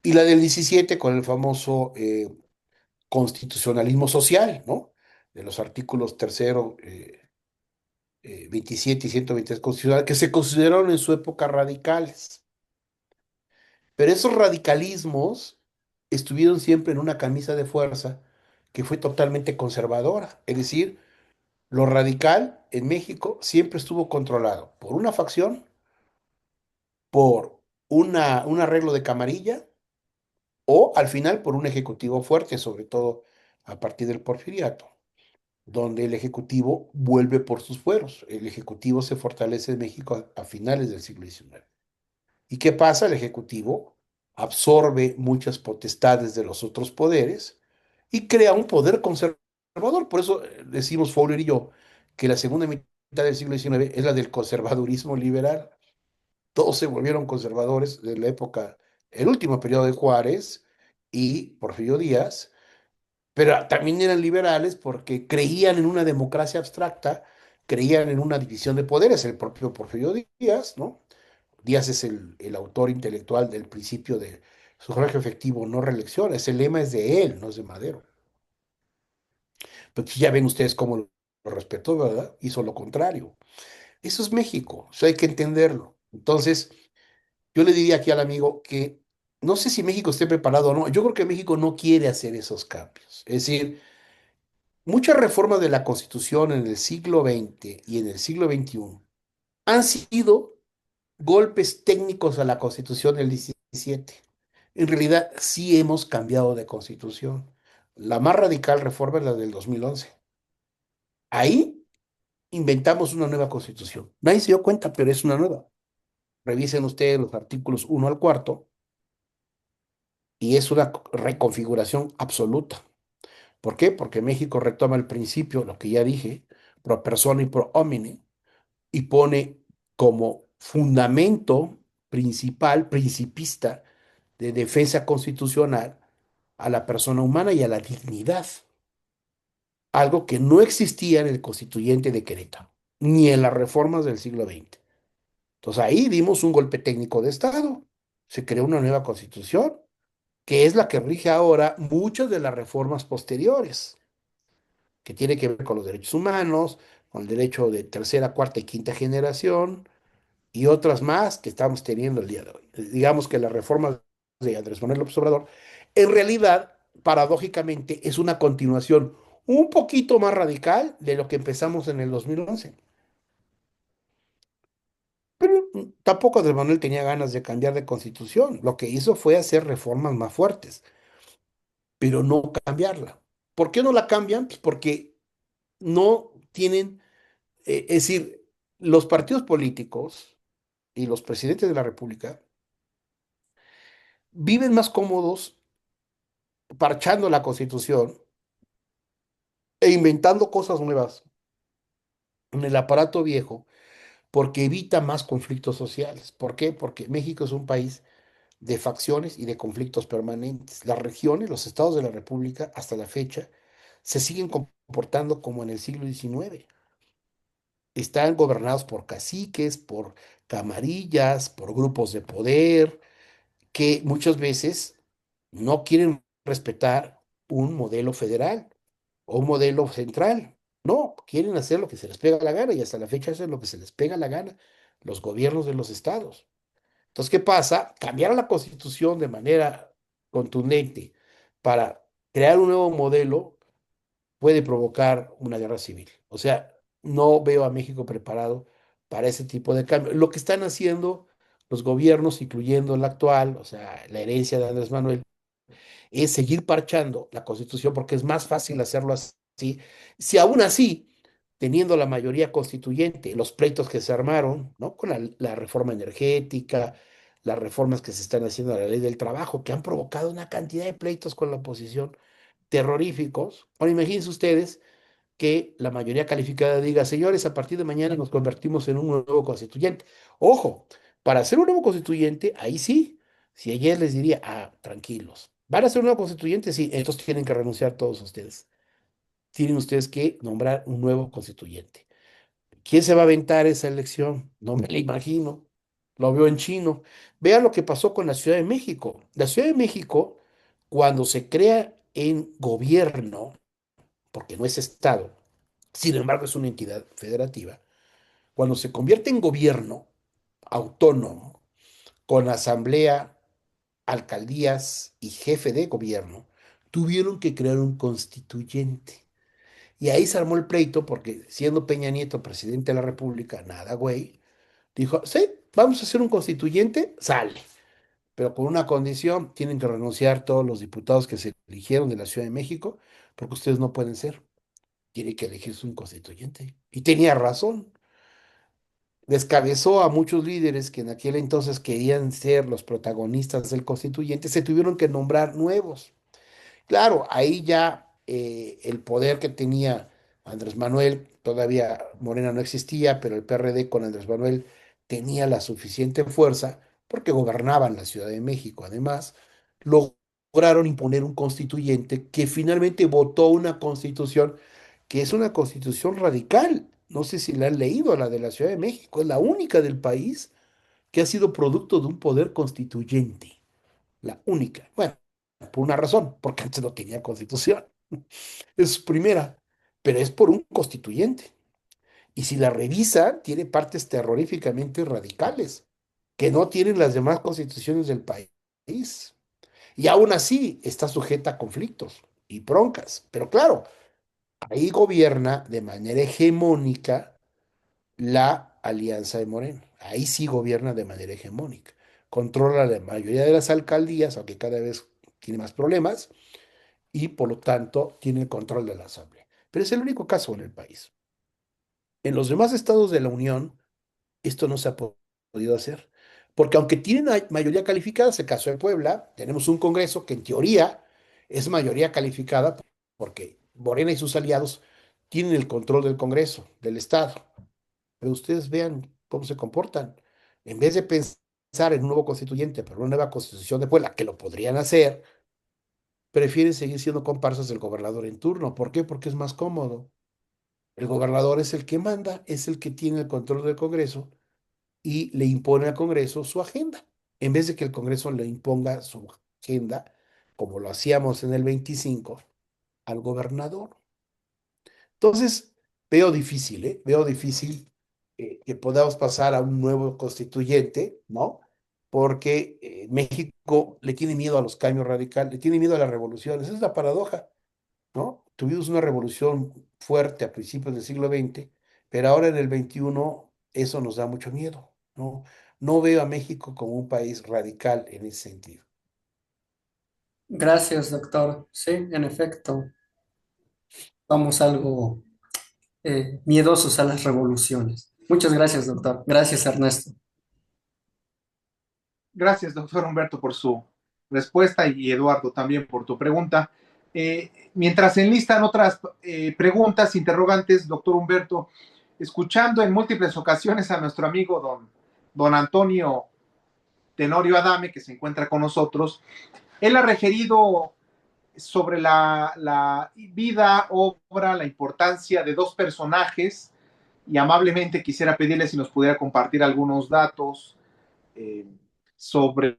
Y la del 17 con el famoso constitucionalismo social, ¿no? De los artículos tercero, 27 y 123 constitucional, que se consideraron en su época radicales. Pero esos radicalismos estuvieron siempre en una camisa de fuerza que fue totalmente conservadora. Es decir, lo radical en México siempre estuvo controlado por una facción, por un arreglo de camarilla o al final por un ejecutivo fuerte, sobre todo a partir del porfiriato, donde el ejecutivo vuelve por sus fueros. El ejecutivo se fortalece en México a finales del siglo XIX. ¿Y qué pasa? El Ejecutivo absorbe muchas potestades de los otros poderes y crea un poder conservador. Por eso decimos Fowler y yo que la segunda mitad del siglo XIX es la del conservadurismo liberal. Todos se volvieron conservadores de la época, el último periodo de Juárez y Porfirio Díaz, pero también eran liberales porque creían en una democracia abstracta, creían en una división de poderes, el propio Porfirio Díaz, ¿no? Díaz es el autor intelectual del principio de sufragio efectivo, no reelección. Ese lema es de él, no es de Madero. Pero ya ven ustedes cómo lo respetó, ¿verdad? Hizo lo contrario. Eso es México, eso hay que entenderlo. Entonces, yo le diría aquí al amigo que no sé si México esté preparado o no. Yo creo que México no quiere hacer esos cambios. Es decir, muchas reformas de la Constitución en el siglo XX y en el siglo XXI han sido golpes técnicos a la Constitución del 17. En realidad, sí hemos cambiado de Constitución. La más radical reforma es la del 2011. Ahí inventamos una nueva Constitución. Nadie se dio cuenta, pero es una nueva. Revisen ustedes los artículos 1 al cuarto y es una reconfiguración absoluta. ¿Por qué? Porque México retoma el principio, lo que ya dije, pro persona y pro homine, y pone como fundamento principal, principista, de defensa constitucional a la persona humana y a la dignidad, algo que no existía en el constituyente de Querétaro, ni en las reformas del siglo XX. Entonces ahí dimos un golpe técnico de Estado, se creó una nueva constitución, que es la que rige ahora muchas de las reformas posteriores, que tiene que ver con los derechos humanos, con el derecho de tercera, cuarta y quinta generación, y otras más que estamos teniendo el día de hoy. Digamos que la reforma de Andrés Manuel López Obrador, en realidad, paradójicamente, es una continuación un poquito más radical de lo que empezamos en el 2011. Pero tampoco Andrés Manuel tenía ganas de cambiar de constitución. Lo que hizo fue hacer reformas más fuertes, pero no cambiarla. ¿Por qué no la cambian? Pues porque no tienen, es decir, los partidos políticos y los presidentes de la República viven más cómodos parchando la Constitución e inventando cosas nuevas en el aparato viejo porque evita más conflictos sociales. ¿Por qué? Porque México es un país de facciones y de conflictos permanentes. Las regiones, los estados de la República, hasta la fecha, se siguen comportando como en el siglo XIX. Están gobernados por caciques, por camarillas, por grupos de poder, que muchas veces no quieren respetar un modelo federal o un modelo central. No, quieren hacer lo que se les pega la gana y hasta la fecha hacen lo que se les pega la gana los gobiernos de los estados. Entonces, ¿qué pasa? Cambiar la constitución de manera contundente para crear un nuevo modelo puede provocar una guerra civil. O sea, no veo a México preparado para ese tipo de cambio. Lo que están haciendo los gobiernos, incluyendo el actual, o sea, la herencia de Andrés Manuel, es seguir parchando la Constitución porque es más fácil hacerlo así. Si aún así, teniendo la mayoría constituyente, los pleitos que se armaron, ¿no? Con la reforma energética, las reformas que se están haciendo a la ley del trabajo, que han provocado una cantidad de pleitos con la oposición terroríficos. Ahora imagínense ustedes que la mayoría calificada diga, señores, a partir de mañana nos convertimos en un nuevo constituyente. Ojo, para ser un nuevo constituyente, ahí sí, si ayer les diría, tranquilos, ¿van a ser un nuevo constituyente? Sí, entonces tienen que renunciar todos ustedes. Tienen ustedes que nombrar un nuevo constituyente. ¿Quién se va a aventar esa elección? No me la imagino. Lo veo en chino. Vean lo que pasó con la Ciudad de México. La Ciudad de México, cuando se crea en gobierno, porque no es Estado, sin embargo es una entidad federativa, cuando se convierte en gobierno autónomo, con asamblea, alcaldías y jefe de gobierno, tuvieron que crear un constituyente. Y ahí se armó el pleito porque siendo Peña Nieto presidente de la República, nada, güey, dijo, sí, vamos a hacer un constituyente, sale. Pero con una condición, tienen que renunciar todos los diputados que se eligieron de la Ciudad de México, porque ustedes no pueden ser. Tiene que elegirse un constituyente. Y tenía razón. Descabezó a muchos líderes que en aquel entonces querían ser los protagonistas del constituyente, se tuvieron que nombrar nuevos. Claro, ahí ya el poder que tenía Andrés Manuel, todavía Morena no existía, pero el PRD con Andrés Manuel tenía la suficiente fuerza porque gobernaban la Ciudad de México. Además, lograron imponer un constituyente que finalmente votó una constitución que es una constitución radical. No sé si la han leído, la de la Ciudad de México, es la única del país que ha sido producto de un poder constituyente, la única. Bueno, por una razón, porque antes no tenía constitución. Es primera, pero es por un constituyente. Y si la revisa, tiene partes terroríficamente radicales que no tienen las demás constituciones del país. Y aún así está sujeta a conflictos y broncas. Pero claro, ahí gobierna de manera hegemónica la alianza de Moreno. Ahí sí gobierna de manera hegemónica. Controla la mayoría de las alcaldías, aunque cada vez tiene más problemas, y por lo tanto tiene el control de la asamblea. Pero es el único caso en el país. En los demás estados de la Unión, esto no se ha podido hacer. Porque aunque tienen mayoría calificada, es el caso de Puebla, tenemos un Congreso que en teoría es mayoría calificada porque Morena y sus aliados tienen el control del Congreso, del Estado. Pero ustedes vean cómo se comportan. En vez de pensar en un nuevo constituyente, pero una nueva constitución de Puebla, que lo podrían hacer, prefieren seguir siendo comparsas del gobernador en turno. ¿Por qué? Porque es más cómodo. El gobernador es el que manda, es el que tiene el control del Congreso y le impone al Congreso su agenda, en vez de que el Congreso le imponga su agenda, como lo hacíamos en el 25, al gobernador. Entonces, veo difícil, ¿eh? Veo difícil que podamos pasar a un nuevo constituyente, ¿no? Porque México le tiene miedo a los cambios radicales, le tiene miedo a las revoluciones. Esa es la paradoja, ¿no? Tuvimos una revolución fuerte a principios del siglo XX, pero ahora en el XXI eso nos da mucho miedo, ¿no? No veo a México como un país radical en ese sentido. Gracias, doctor. Sí, en efecto, vamos algo miedosos a las revoluciones. Muchas gracias, doctor. Gracias, Ernesto. Gracias, doctor Humberto, por su respuesta y Eduardo también por tu pregunta. Mientras se enlistan otras preguntas, interrogantes, doctor Humberto, escuchando en múltiples ocasiones a nuestro amigo don Antonio Tenorio Adame, que se encuentra con nosotros, él ha referido sobre la vida, obra, la importancia de dos personajes y amablemente quisiera pedirle si nos pudiera compartir algunos datos eh, sobre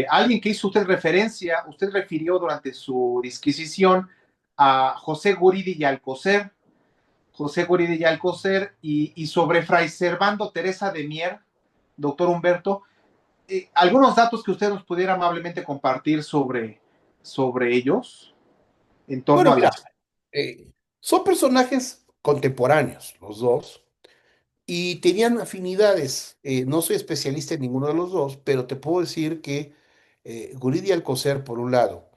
alguien que hizo usted referencia, usted refirió durante su disquisición a José Guridi y Alcocer, y sobre Fray Servando Teresa de Mier, doctor Humberto, algunos datos que usted nos pudiera amablemente compartir sobre ellos en torno Bueno, a la... mira, eh, son personajes contemporáneos, los dos, y tenían afinidades. No soy especialista en ninguno de los dos, pero te puedo decir que Guridi Alcocer, por un lado,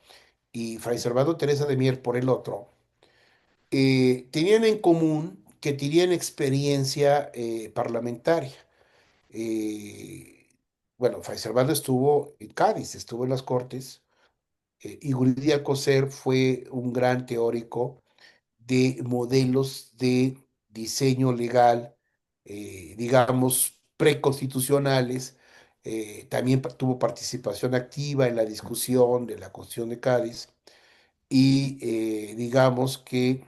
y Fray Servando Teresa de Mier, por el otro, tenían en común que tenían experiencia parlamentaria. Eh, bueno, Fray Servando estuvo en Cádiz, estuvo en las Cortes, y Guridi Alcocer fue un gran teórico de modelos de diseño legal, digamos, preconstitucionales. También tuvo participación activa en la discusión de la Constitución de Cádiz y digamos que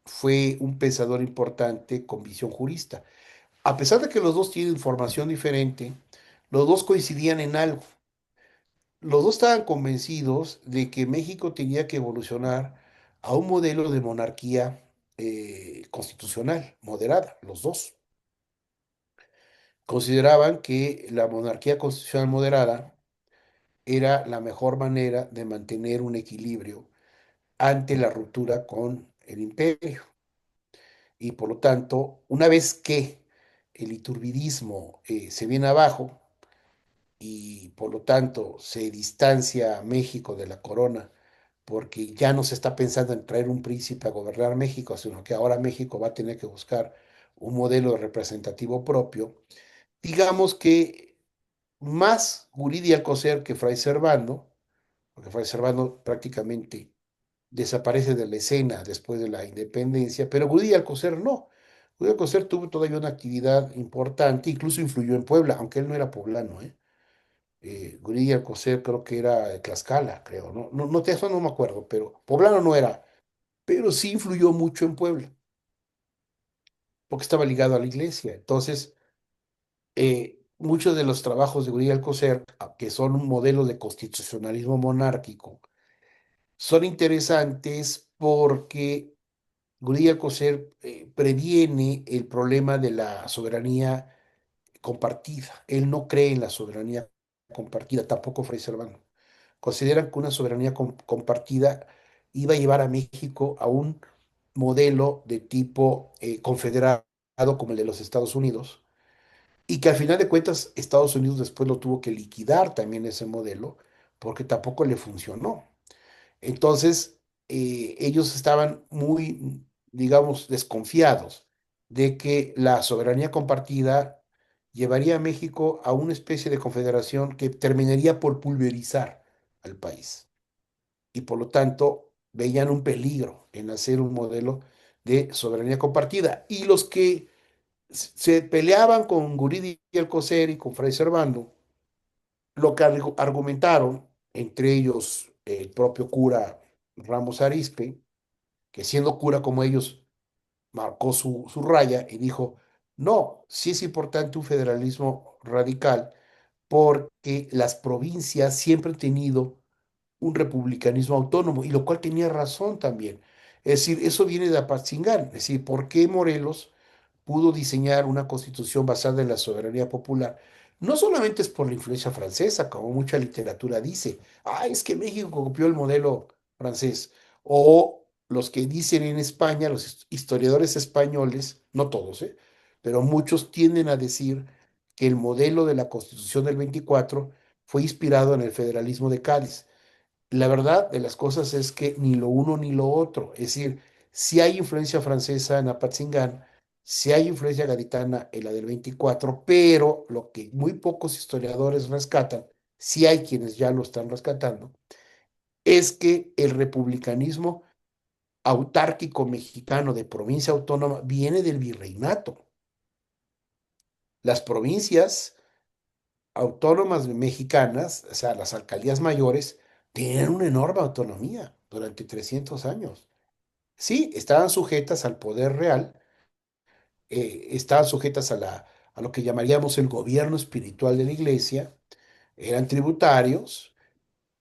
fue un pensador importante con visión jurista. A pesar de que los dos tienen formación diferente, los dos coincidían en algo. Los dos estaban convencidos de que México tenía que evolucionar a un modelo de monarquía constitucional, moderada, los dos. Consideraban que la monarquía constitucional moderada era la mejor manera de mantener un equilibrio ante la ruptura con el imperio. Y por lo tanto, una vez que el iturbidismo se viene abajo y por lo tanto se distancia a México de la corona, porque ya no se está pensando en traer un príncipe a gobernar México, sino que ahora México va a tener que buscar un modelo representativo propio. Digamos que más Guridi Alcocer que Fray Servando, porque Fray Servando prácticamente desaparece de la escena después de la independencia, pero Guridi Alcocer no. Guridi Alcocer tuvo todavía una actividad importante, incluso influyó en Puebla, aunque él no era poblano, ¿eh? Guridi Alcocer creo que era de Tlaxcala, creo, ¿no? Eso no me acuerdo, pero poblano no era, pero sí influyó mucho en Puebla, porque estaba ligado a la iglesia. Entonces, muchos de los trabajos de Guridi Alcocer, que son un modelo de constitucionalismo monárquico, son interesantes porque Guridi Alcocer previene el problema de la soberanía compartida. Él no cree en la soberanía compartida, tampoco Fray Servando. Consideran que una soberanía compartida iba a llevar a México a un modelo de tipo confederado como el de los Estados Unidos, y que al final de cuentas Estados Unidos después lo tuvo que liquidar también ese modelo, porque tampoco le funcionó. Entonces, ellos estaban muy, digamos, desconfiados de que la soberanía compartida llevaría a México a una especie de confederación que terminaría por pulverizar al país. Y por lo tanto, veían un peligro en hacer un modelo de soberanía compartida. Y los que se peleaban con Guridi y Alcocer y con Fray Servando, lo que argumentaron, entre ellos el propio cura Ramos Arizpe, que siendo cura como ellos, marcó su raya y dijo, no, sí es importante un federalismo radical porque las provincias siempre han tenido un republicanismo autónomo, y lo cual tenía razón también. Es decir, eso viene de Apatzingán, es decir, ¿por qué Morelos pudo diseñar una constitución basada en la soberanía popular? No solamente es por la influencia francesa, como mucha literatura dice, ah, es que México copió el modelo francés, o los que dicen en España, los historiadores españoles, no todos, pero muchos tienden a decir que el modelo de la Constitución del 24 fue inspirado en el federalismo de Cádiz. La verdad de las cosas es que ni lo uno ni lo otro. Es decir, si hay influencia francesa en Apatzingán, si hay influencia gaditana en la del 24, pero lo que muy pocos historiadores rescatan, si hay quienes ya lo están rescatando, es que el republicanismo autárquico mexicano de provincia autónoma viene del virreinato. Las provincias autónomas mexicanas, o sea, las alcaldías mayores, tenían una enorme autonomía durante 300 años. Sí, estaban sujetas al poder real, estaban sujetas a lo que llamaríamos el gobierno espiritual de la iglesia, eran tributarios,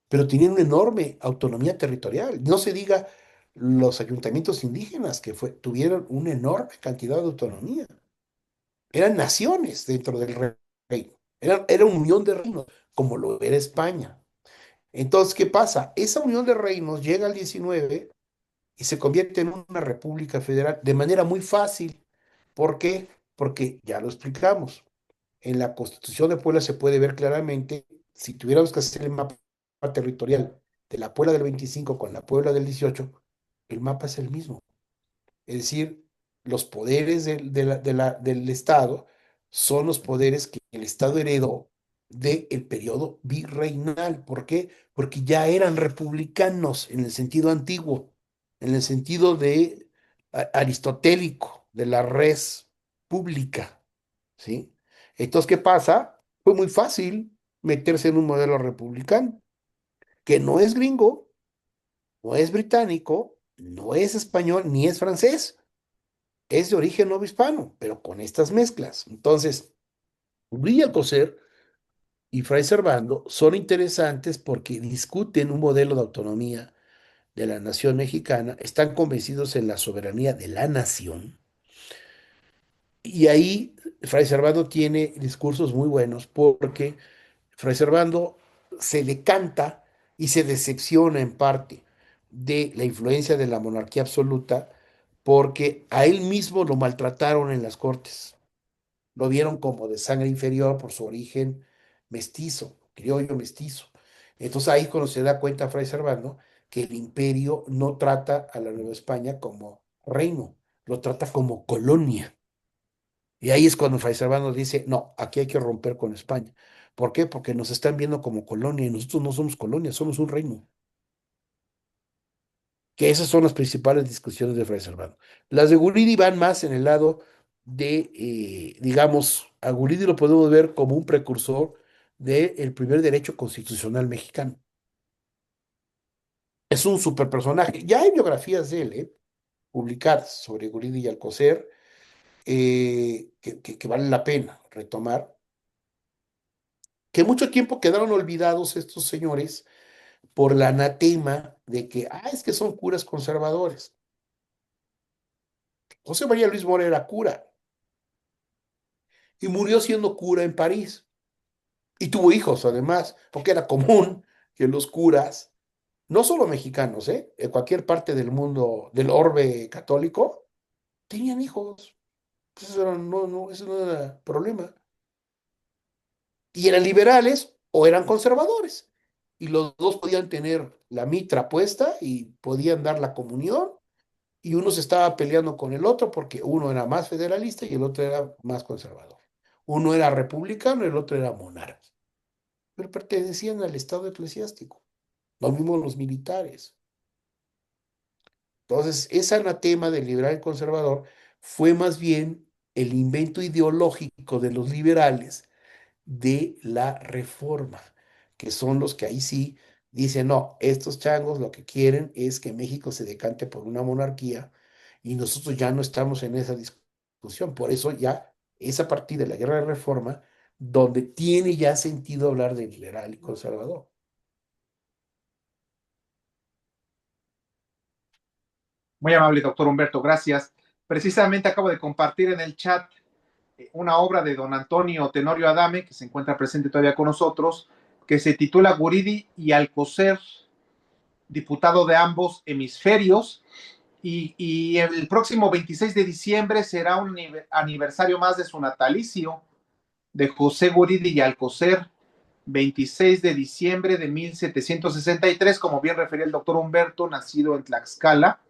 pero tenían una enorme autonomía territorial. No se diga los ayuntamientos indígenas que tuvieron una enorme cantidad de autonomía. Eran naciones dentro del reino. Era una unión de reinos, como lo era España. Entonces, ¿qué pasa? Esa unión de reinos llega al 19 y se convierte en una república federal de manera muy fácil. ¿Por qué? Porque ya lo explicamos. En la Constitución de Puebla se puede ver claramente, si tuviéramos que hacer el mapa territorial de la Puebla del 25 con la Puebla del 18, el mapa es el mismo. Es decir, los poderes del Estado son los poderes que el Estado heredó del periodo virreinal. ¿Por qué? Porque ya eran republicanos en el sentido antiguo, en el sentido de aristotélico, de la res pública, ¿sí? Entonces, ¿qué pasa? Fue muy fácil meterse en un modelo republicano, que no es gringo, no es británico, no es español, ni es francés, es de origen novohispano, pero con estas mezclas. Entonces, Uri Alcocer y Fray Servando son interesantes porque discuten un modelo de autonomía de la nación mexicana, están convencidos en la soberanía de la nación, y ahí Fray Servando tiene discursos muy buenos porque Fray Servando se decanta y se decepciona en parte de la influencia de la monarquía absoluta porque a él mismo lo maltrataron en las cortes. Lo vieron como de sangre inferior por su origen mestizo, criollo mestizo. Entonces ahí cuando se da cuenta Fray Servando que el imperio no trata a la Nueva España como reino, lo trata como colonia. Y ahí es cuando Fray Servando dice, no, aquí hay que romper con España. ¿Por qué? Porque nos están viendo como colonia y nosotros no somos colonia, somos un reino. Que esas son las principales discusiones de Fray Servando. Las de Guridi van más en el lado de, digamos, a Guridi lo podemos ver como un precursor del primer derecho constitucional mexicano. Es un super personaje. Ya hay biografías de él, publicadas sobre Guridi y Alcocer, que vale la pena retomar, que mucho tiempo quedaron olvidados estos señores por el anatema de que, es que son curas conservadores. José María Luis Mora era cura y murió siendo cura en París. Y tuvo hijos, además, porque era común que los curas, no solo mexicanos, en cualquier parte del mundo, del orbe católico, tenían hijos. Pues eso no era problema. Y eran liberales o eran conservadores. Y los dos podían tener la mitra puesta y podían dar la comunión. Y uno se estaba peleando con el otro porque uno era más federalista y el otro era más conservador. Uno era republicano y el otro era monarca, pero pertenecían al Estado eclesiástico, lo mismo los militares. Entonces, ese anatema del liberal y conservador fue más bien el invento ideológico de los liberales de la reforma, que son los que ahí sí dicen, no, estos changos lo que quieren es que México se decante por una monarquía y nosotros ya no estamos en esa discusión. Por eso ya es a partir de la guerra de reforma donde tiene ya sentido hablar de liberal y conservador. Muy amable, doctor Humberto, gracias. Precisamente acabo de compartir en el chat una obra de don Antonio Tenorio Adame, que se encuentra presente todavía con nosotros, que se titula Guridi y Alcocer, diputado de ambos hemisferios, y el próximo 26 de diciembre será un aniversario más de su natalicio, de José Guridi y Alcocer, 26 de diciembre de 1763, como bien refería el doctor Humberto, nacido en Tlaxcala,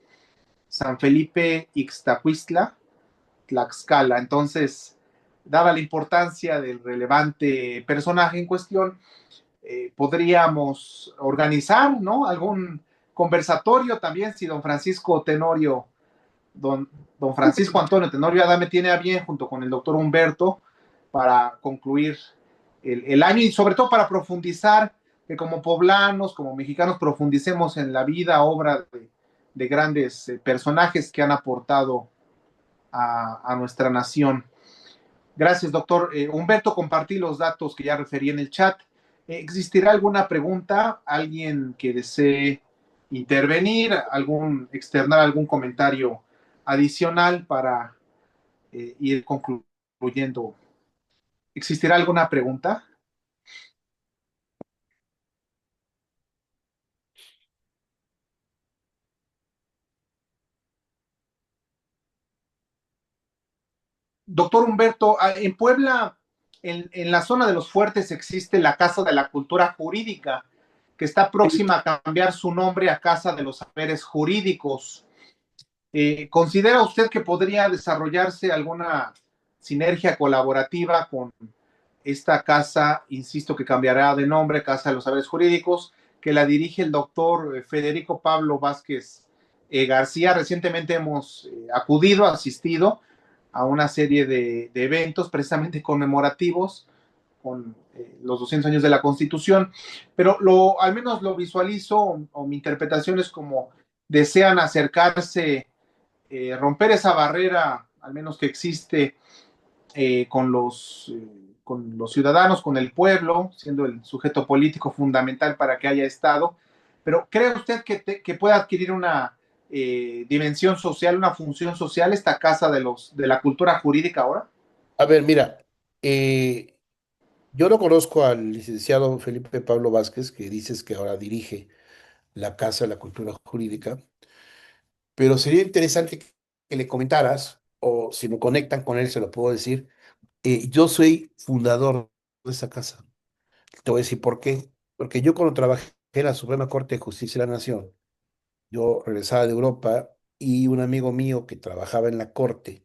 San Felipe Ixtacuistla, Tlaxcala. Entonces, dada la importancia del relevante personaje en cuestión, podríamos organizar, ¿no? Algún conversatorio también, si don Francisco Tenorio, don Francisco Antonio Tenorio Adame tiene a bien, junto con el doctor Humberto, para concluir el año y sobre todo para profundizar, que como poblanos, como mexicanos, profundicemos en la vida, obra de grandes personajes que han aportado a nuestra nación. Gracias, doctor. Humberto, compartí los datos que ya referí en el chat. ¿Existirá alguna pregunta? ¿Alguien que desee intervenir? ¿Externar algún comentario adicional para ir concluyendo? ¿Existirá alguna pregunta? Doctor Humberto, en Puebla, en la zona de los fuertes, existe la Casa de la Cultura Jurídica, que está próxima a cambiar su nombre a Casa de los Saberes Jurídicos. ¿Considera usted que podría desarrollarse alguna sinergia colaborativa con esta casa, insisto, que cambiará de nombre, Casa de los Saberes Jurídicos, que la dirige el doctor Federico Pablo Vázquez García? Recientemente hemos acudido, asistido a una serie de eventos precisamente conmemorativos con los 200 años de la Constitución, pero al menos lo visualizo o mi interpretación es como desean acercarse, romper esa barrera, al menos que existe con los ciudadanos, con el pueblo, siendo el sujeto político fundamental para que haya Estado. Pero ¿cree usted que pueda adquirir una dimensión social, una función social esta casa de la cultura jurídica ahora? A ver, mira, eh, yo no conozco al licenciado Felipe Pablo Vázquez, que dices que ahora dirige la Casa de la Cultura Jurídica, pero sería interesante que le comentaras, o si me conectan con él, se lo puedo decir. Yo soy fundador de esa casa. Te voy a decir por qué. Porque yo cuando trabajé en la Suprema Corte de Justicia de la Nación, yo regresaba de Europa y un amigo mío que trabajaba en la Corte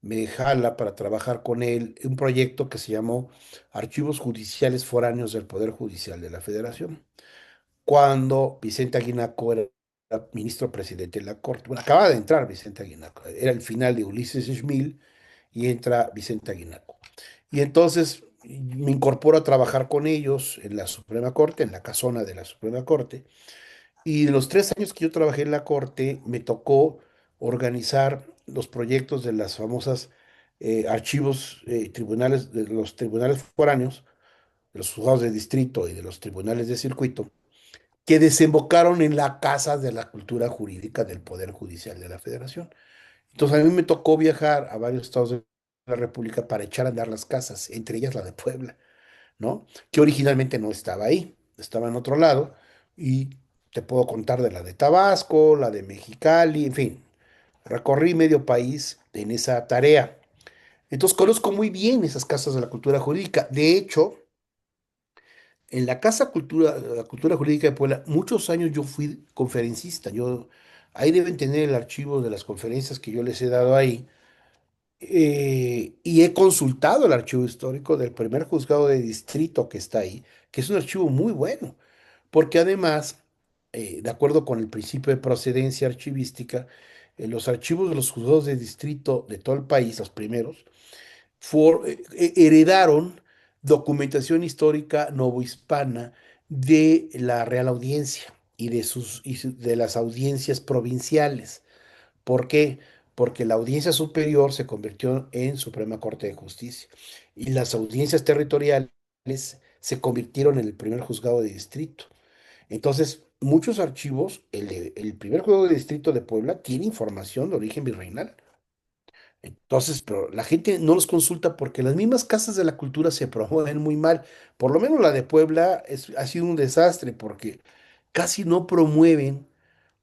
me jala para trabajar con él un proyecto que se llamó Archivos Judiciales Foráneos del Poder Judicial de la Federación, cuando Vicente Aguinaco era ministro presidente de la Corte. Bueno, acaba de entrar Vicente Aguinaco, era el final de Ulises Schmil y entra Vicente Aguinaco. Y entonces me incorporo a trabajar con ellos en la Suprema Corte, en la casona de la Suprema Corte. Y de los 3 años que yo trabajé en la Corte, me tocó organizar los proyectos de las famosas archivos, tribunales, de los tribunales foráneos, de los juzgados de distrito y de los tribunales de circuito, que desembocaron en la Casa de la Cultura Jurídica del Poder Judicial de la Federación. Entonces a mí me tocó viajar a varios estados de la República para echar a andar las casas, entre ellas la de Puebla, ¿no? Que originalmente no estaba ahí, estaba en otro lado, y te puedo contar de la de Tabasco, la de Mexicali, en fin, recorrí medio país en esa tarea. Entonces conozco muy bien esas casas de la cultura jurídica. De hecho, en la Cultura Jurídica de Puebla, muchos años yo fui conferencista. Ahí deben tener el archivo de las conferencias que yo les he dado ahí. Y he consultado el archivo histórico del primer juzgado de distrito que está ahí, que es un archivo muy bueno, porque además, de acuerdo con el principio de procedencia archivística, los archivos de los juzgados de distrito de todo el país, los primeros, heredaron documentación histórica novohispana de la Real Audiencia de las audiencias provinciales. ¿Por qué? Porque la audiencia superior se convirtió en Suprema Corte de Justicia y las audiencias territoriales se convirtieron en el primer juzgado de distrito. Entonces, muchos archivos, el primer juzgado de distrito de Puebla tiene información de origen virreinal. Entonces, pero la gente no los consulta porque las mismas casas de la cultura se promueven muy mal. Por lo menos la de Puebla ha sido un desastre porque casi no promueven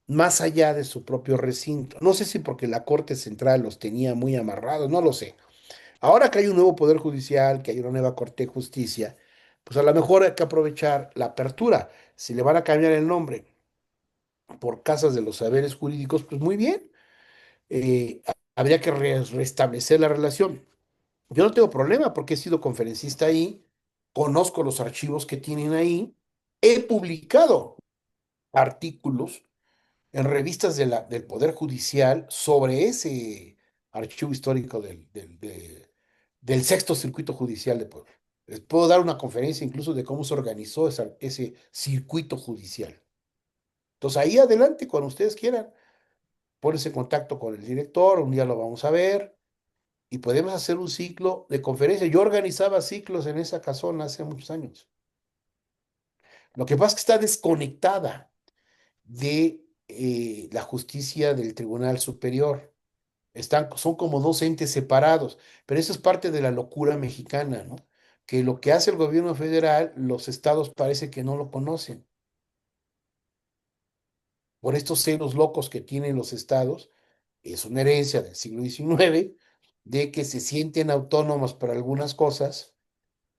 más allá de su propio recinto. No sé si porque la Corte Central los tenía muy amarrados, no lo sé. Ahora que hay un nuevo Poder Judicial, que hay una nueva Corte de Justicia, pues a lo mejor hay que aprovechar la apertura. Si le van a cambiar el nombre por Casas de los Saberes Jurídicos, pues muy bien. Habría que restablecer la relación. Yo no tengo problema porque he sido conferencista ahí, conozco los archivos que tienen ahí, he publicado artículos en revistas del Poder Judicial sobre ese archivo histórico del sexto circuito judicial de Puebla. Les puedo dar una conferencia incluso de cómo se organizó ese circuito judicial. Entonces, ahí adelante, cuando ustedes quieran, pones en contacto con el director, un día lo vamos a ver y podemos hacer un ciclo de conferencias. Yo organizaba ciclos en esa casona hace muchos años. Lo que pasa es que está desconectada de la justicia del Tribunal Superior. Son como dos entes separados, pero eso es parte de la locura mexicana, ¿no? Que lo que hace el gobierno federal, los estados parece que no lo conocen. Por estos celos locos que tienen los estados, es una herencia del siglo XIX, de que se sienten autónomos para algunas cosas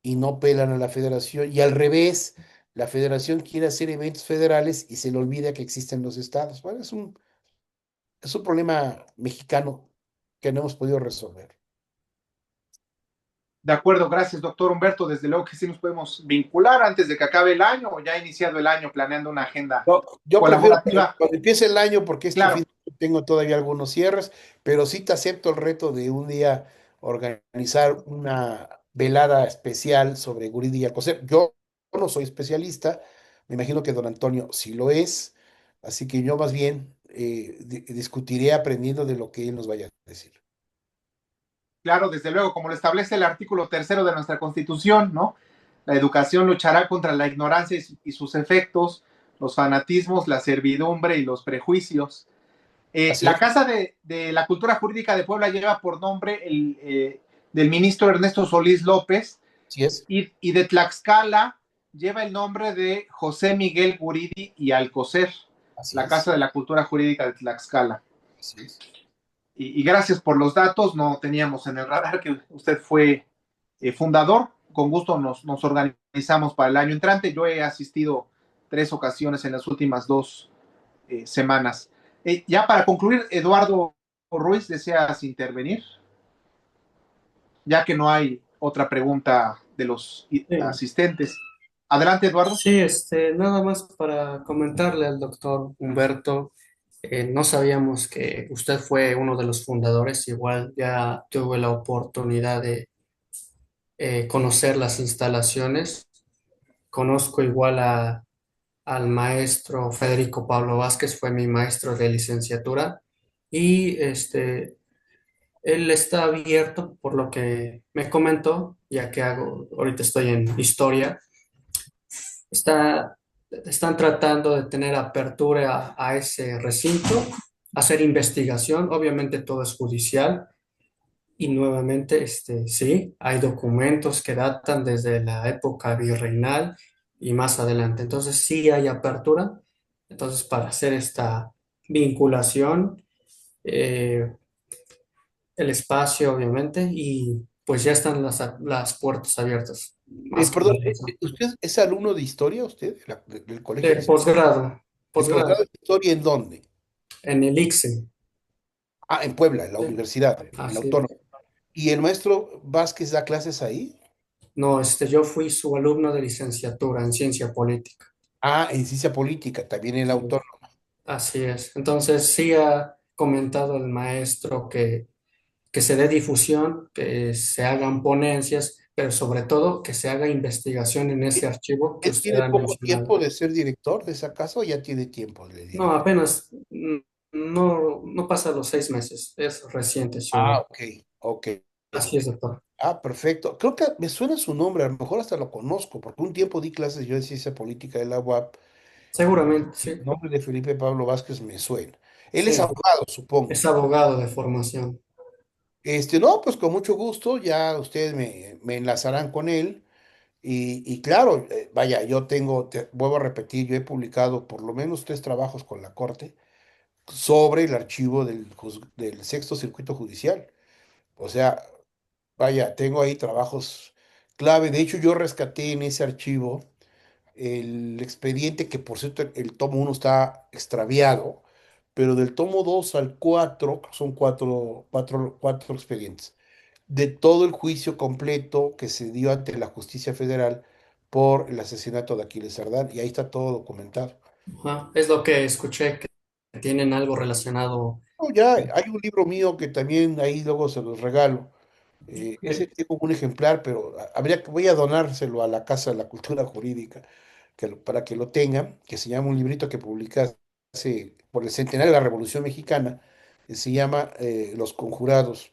y no pelan a la federación, y al revés, la federación quiere hacer eventos federales y se le olvida que existen los estados. Bueno, es un problema mexicano que no hemos podido resolver. De acuerdo, gracias, doctor Humberto. Desde luego que sí nos podemos vincular antes de que acabe el año o ya iniciado el año planeando una agenda No, yo prefiero colaborativa. cuando empiece el año, porque este Claro, fin tengo todavía algunos cierres, pero sí te acepto el reto de un día organizar una velada especial sobre Guridi y Alcocer. Yo no soy especialista, me imagino que don Antonio sí lo es, así que yo más bien discutiré aprendiendo de lo que él nos vaya a decir. claro, desde luego, como lo establece el artículo tercero de nuestra Constitución, ¿no? La educación luchará contra la ignorancia y sus efectos, los fanatismos, la servidumbre y los prejuicios. Así La es, Casa de la Cultura Jurídica de Puebla lleva por nombre del ministro Ernesto Solís López así es, y de Tlaxcala lleva el nombre de José Miguel Guridi y Alcocer, así la Casa es, de la Cultura Jurídica de Tlaxcala. así es. Y gracias por los datos, no teníamos en el radar que usted fue fundador. Con gusto nos organizamos para el año entrante. Yo he asistido 3 ocasiones en las últimas 2 semanas. Ya para concluir, Eduardo Ruiz, ¿deseas intervenir? Ya que no hay otra pregunta de los Sí. asistentes. Adelante, Eduardo. Sí, nada más para comentarle al doctor Humberto, no sabíamos que usted fue uno de los fundadores, igual ya tuve la oportunidad de conocer las instalaciones, conozco igual al maestro Federico Pablo Vázquez, fue mi maestro de licenciatura y él está abierto por lo que me comentó, ya que ahorita estoy en historia. Está, están tratando de tener apertura a ese recinto, hacer investigación, obviamente todo es judicial y nuevamente, sí, hay documentos que datan desde la época virreinal y más adelante. Entonces sí hay apertura. Entonces para hacer esta vinculación, eh, el espacio obviamente y pues ya están las puertas abiertas, más que Perdón, nada eso. ¿usted es alumno de historia, usted, del colegio de historia? Posgrado, ¿El posgrado posgrado. de historia en dónde? En el ICSE. Ah, en Puebla, en la Sí, universidad, en la así autónoma. es. ¿Y el maestro Vázquez da clases ahí? No, yo fui su alumno de licenciatura en ciencia política. Ah, en ciencia política, también en la Sí, autónoma. así es. Entonces, sí ha comentado el maestro que se dé difusión, que se hagan ponencias, pero sobre todo que se haga investigación en ese archivo que ¿Él usted tiene ha poco mencionado. tiempo de ser director de esa casa o ya tiene tiempo de No, director? apenas, no pasa los 6 meses, es reciente su Ah, edad. ok, ok. Así es, doctor. Ah, perfecto. Creo que me suena su nombre, a lo mejor hasta lo conozco, porque un tiempo di clases yo de ciencia política de la UAP y Seguramente, el sí. nombre de Felipe Pablo Vázquez me suena. Él es Sí, abogado, supongo. es abogado de formación. No, pues con mucho gusto, ya ustedes me enlazarán con él. Y claro, vaya, vuelvo a repetir, yo he publicado por lo menos 3 trabajos con la Corte sobre el archivo del Sexto Circuito Judicial. O sea, vaya, tengo ahí trabajos clave. De hecho, yo rescaté en ese archivo el expediente que, por cierto, el tomo 1 está extraviado, pero del tomo 2 al 4 son cuatro expedientes de todo el juicio completo que se dio ante la justicia federal por el asesinato de Aquiles Cerdán, y ahí está todo documentado. Ajá, es lo que escuché, que tienen algo relacionado. No, ya hay un libro mío que también ahí luego se los regalo, Ese tengo un ejemplar, pero voy a donárselo a la Casa de la Cultura Jurídica para que lo tengan, que se llama un librito que publicaste por el centenario de la Revolución Mexicana, que se llama Los Conjurados,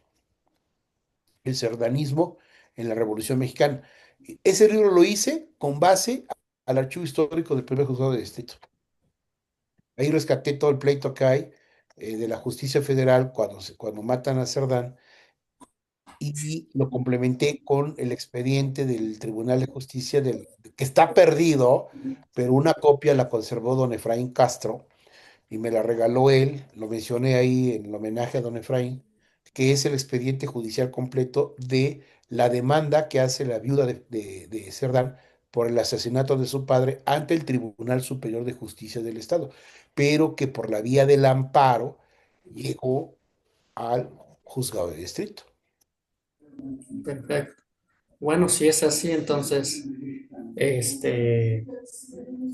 el Serdanismo en la Revolución Mexicana. Ese libro lo hice con base al archivo histórico del primer juzgado de distrito. Ahí rescaté todo el pleito que hay de la justicia federal cuando matan a Cerdán, y lo complementé con el expediente del Tribunal de Justicia que está perdido, pero una copia la conservó don Efraín Castro y me la regaló él, lo mencioné ahí en el homenaje a don Efraín, que es el expediente judicial completo de la demanda que hace la viuda de Cerdán por el asesinato de su padre ante el Tribunal Superior de Justicia del Estado, pero que por la vía del amparo llegó al juzgado de distrito. Perfecto. Bueno, si es así, entonces,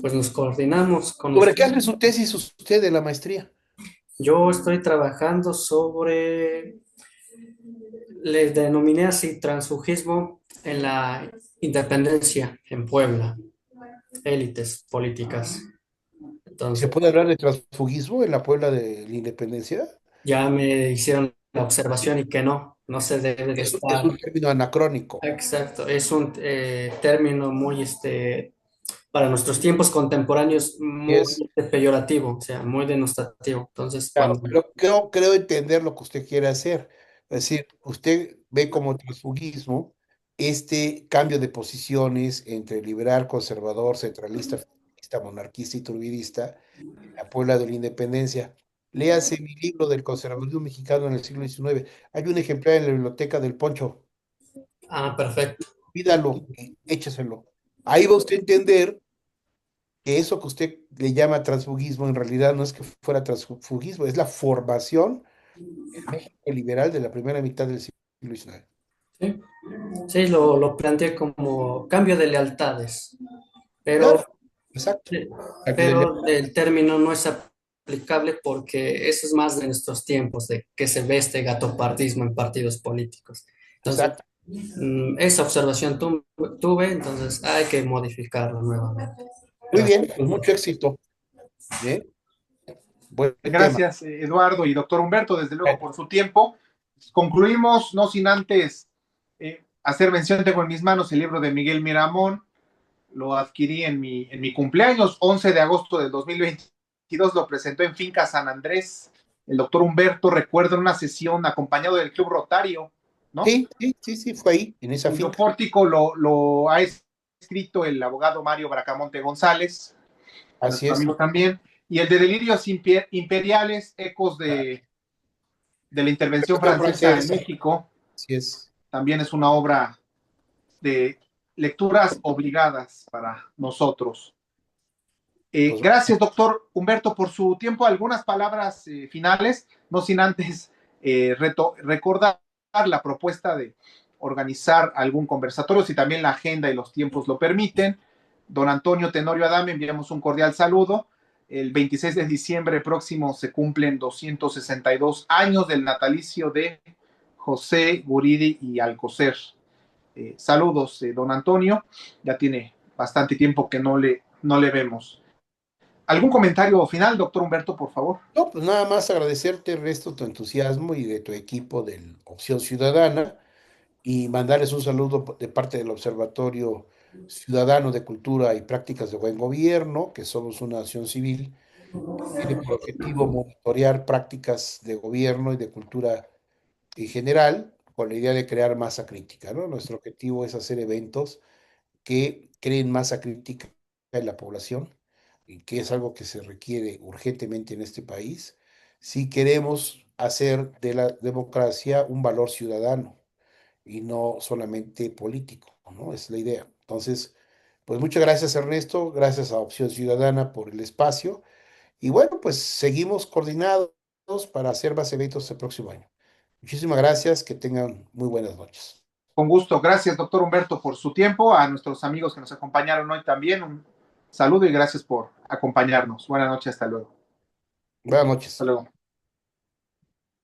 pues nos coordinamos con ¿Sobre usted. qué hace su tesis usted de la maestría? Yo estoy trabajando sobre, le denominé así, transfugismo en la independencia en Puebla, élites políticas. ¿Se Entonces, puede hablar de transfugismo en la Puebla de la Independencia? ya me hicieron la observación y que no se debe de Es estar. un término anacrónico. Exacto, es un término muy, para nuestros tiempos contemporáneos, muy Es, peyorativo, o sea, muy denostativo. Entonces, claro, cuando, pero creo entender lo que usted quiere hacer. Es decir, usted ve como transfugismo este cambio de posiciones entre liberal, conservador, centralista, feminista, monarquista y turbidista en la Puebla de la Independencia. Léase mi libro del conservadurismo mexicano en el siglo XIX. Hay un ejemplar en la biblioteca del Poncho. perfecto. Pídalo y écheselo. Ahí va usted a entender que eso que usted le llama transfugismo en realidad no es que fuera transfugismo, es la formación del México liberal de la primera mitad del siglo XIX. Sí, sí, lo planteé como cambio de lealtades, pero, Claro, exacto. sí, Cambio de pero lealtad. el término no es aplicable porque eso es más de nuestros tiempos, de que se ve este gatopardismo en partidos políticos. Entonces, Exacto. esa observación tuve, entonces hay que modificarlo nuevamente. Muy Gracias. bien, pues mucho éxito. ¿Eh? Buen tema. Gracias, Eduardo y doctor Humberto, desde luego por su tiempo. Concluimos, no sin antes hacer mención, tengo en mis manos el libro de Miguel Miramón, lo adquirí en mi cumpleaños, 11 de agosto del 2022, lo presentó en Finca San Andrés. El doctor Humberto recuerda una sesión acompañado del Club Rotario, ¿no? Sí, sí, sí, sí, fue ahí, en esa Cuyo finca. pórtico lo ha escrito el abogado Mario Bracamonte González, Así nuestro es. amigo también, y el de Delirios Imperiales, ecos de la intervención Cuestión francesa en francesa. México, Así es. también es una obra de lecturas obligadas para nosotros. Pues Gracias, doctor Humberto, por su tiempo. Algunas palabras finales, no sin antes recordar la propuesta de organizar algún conversatorio, si también la agenda y los tiempos lo permiten. Don Antonio Tenorio Adame, enviamos un cordial saludo. El 26 de diciembre próximo se cumplen 262 años del natalicio de José Guridi y Alcocer. Saludos, don Antonio. Ya tiene bastante tiempo que no le vemos. ¿Algún comentario final, doctor Humberto, por favor? no, pues nada más agradecerte, Ernesto, tu entusiasmo y de tu equipo de Opción Ciudadana y mandarles un saludo de parte del Observatorio Ciudadano de Cultura y Prácticas de Buen Gobierno, que somos una acción civil que tiene por objetivo monitorear prácticas de gobierno y de cultura en general, con la idea de crear masa crítica, ¿no? Nuestro objetivo es hacer eventos que creen masa crítica en la población, y que es algo que se requiere urgentemente en este país, si queremos hacer de la democracia un valor ciudadano y no solamente político, ¿no? Es la idea. Entonces, pues muchas gracias, Ernesto, gracias a Opción Ciudadana por el espacio, y bueno, pues seguimos coordinados para hacer más eventos el próximo año. Muchísimas gracias, que tengan muy buenas noches. Con gusto. Gracias, doctor Humberto, por su tiempo. A nuestros amigos que nos acompañaron hoy también, un saludo y gracias por acompañarnos. Buenas noches, hasta luego. Buenas Hasta noches. luego.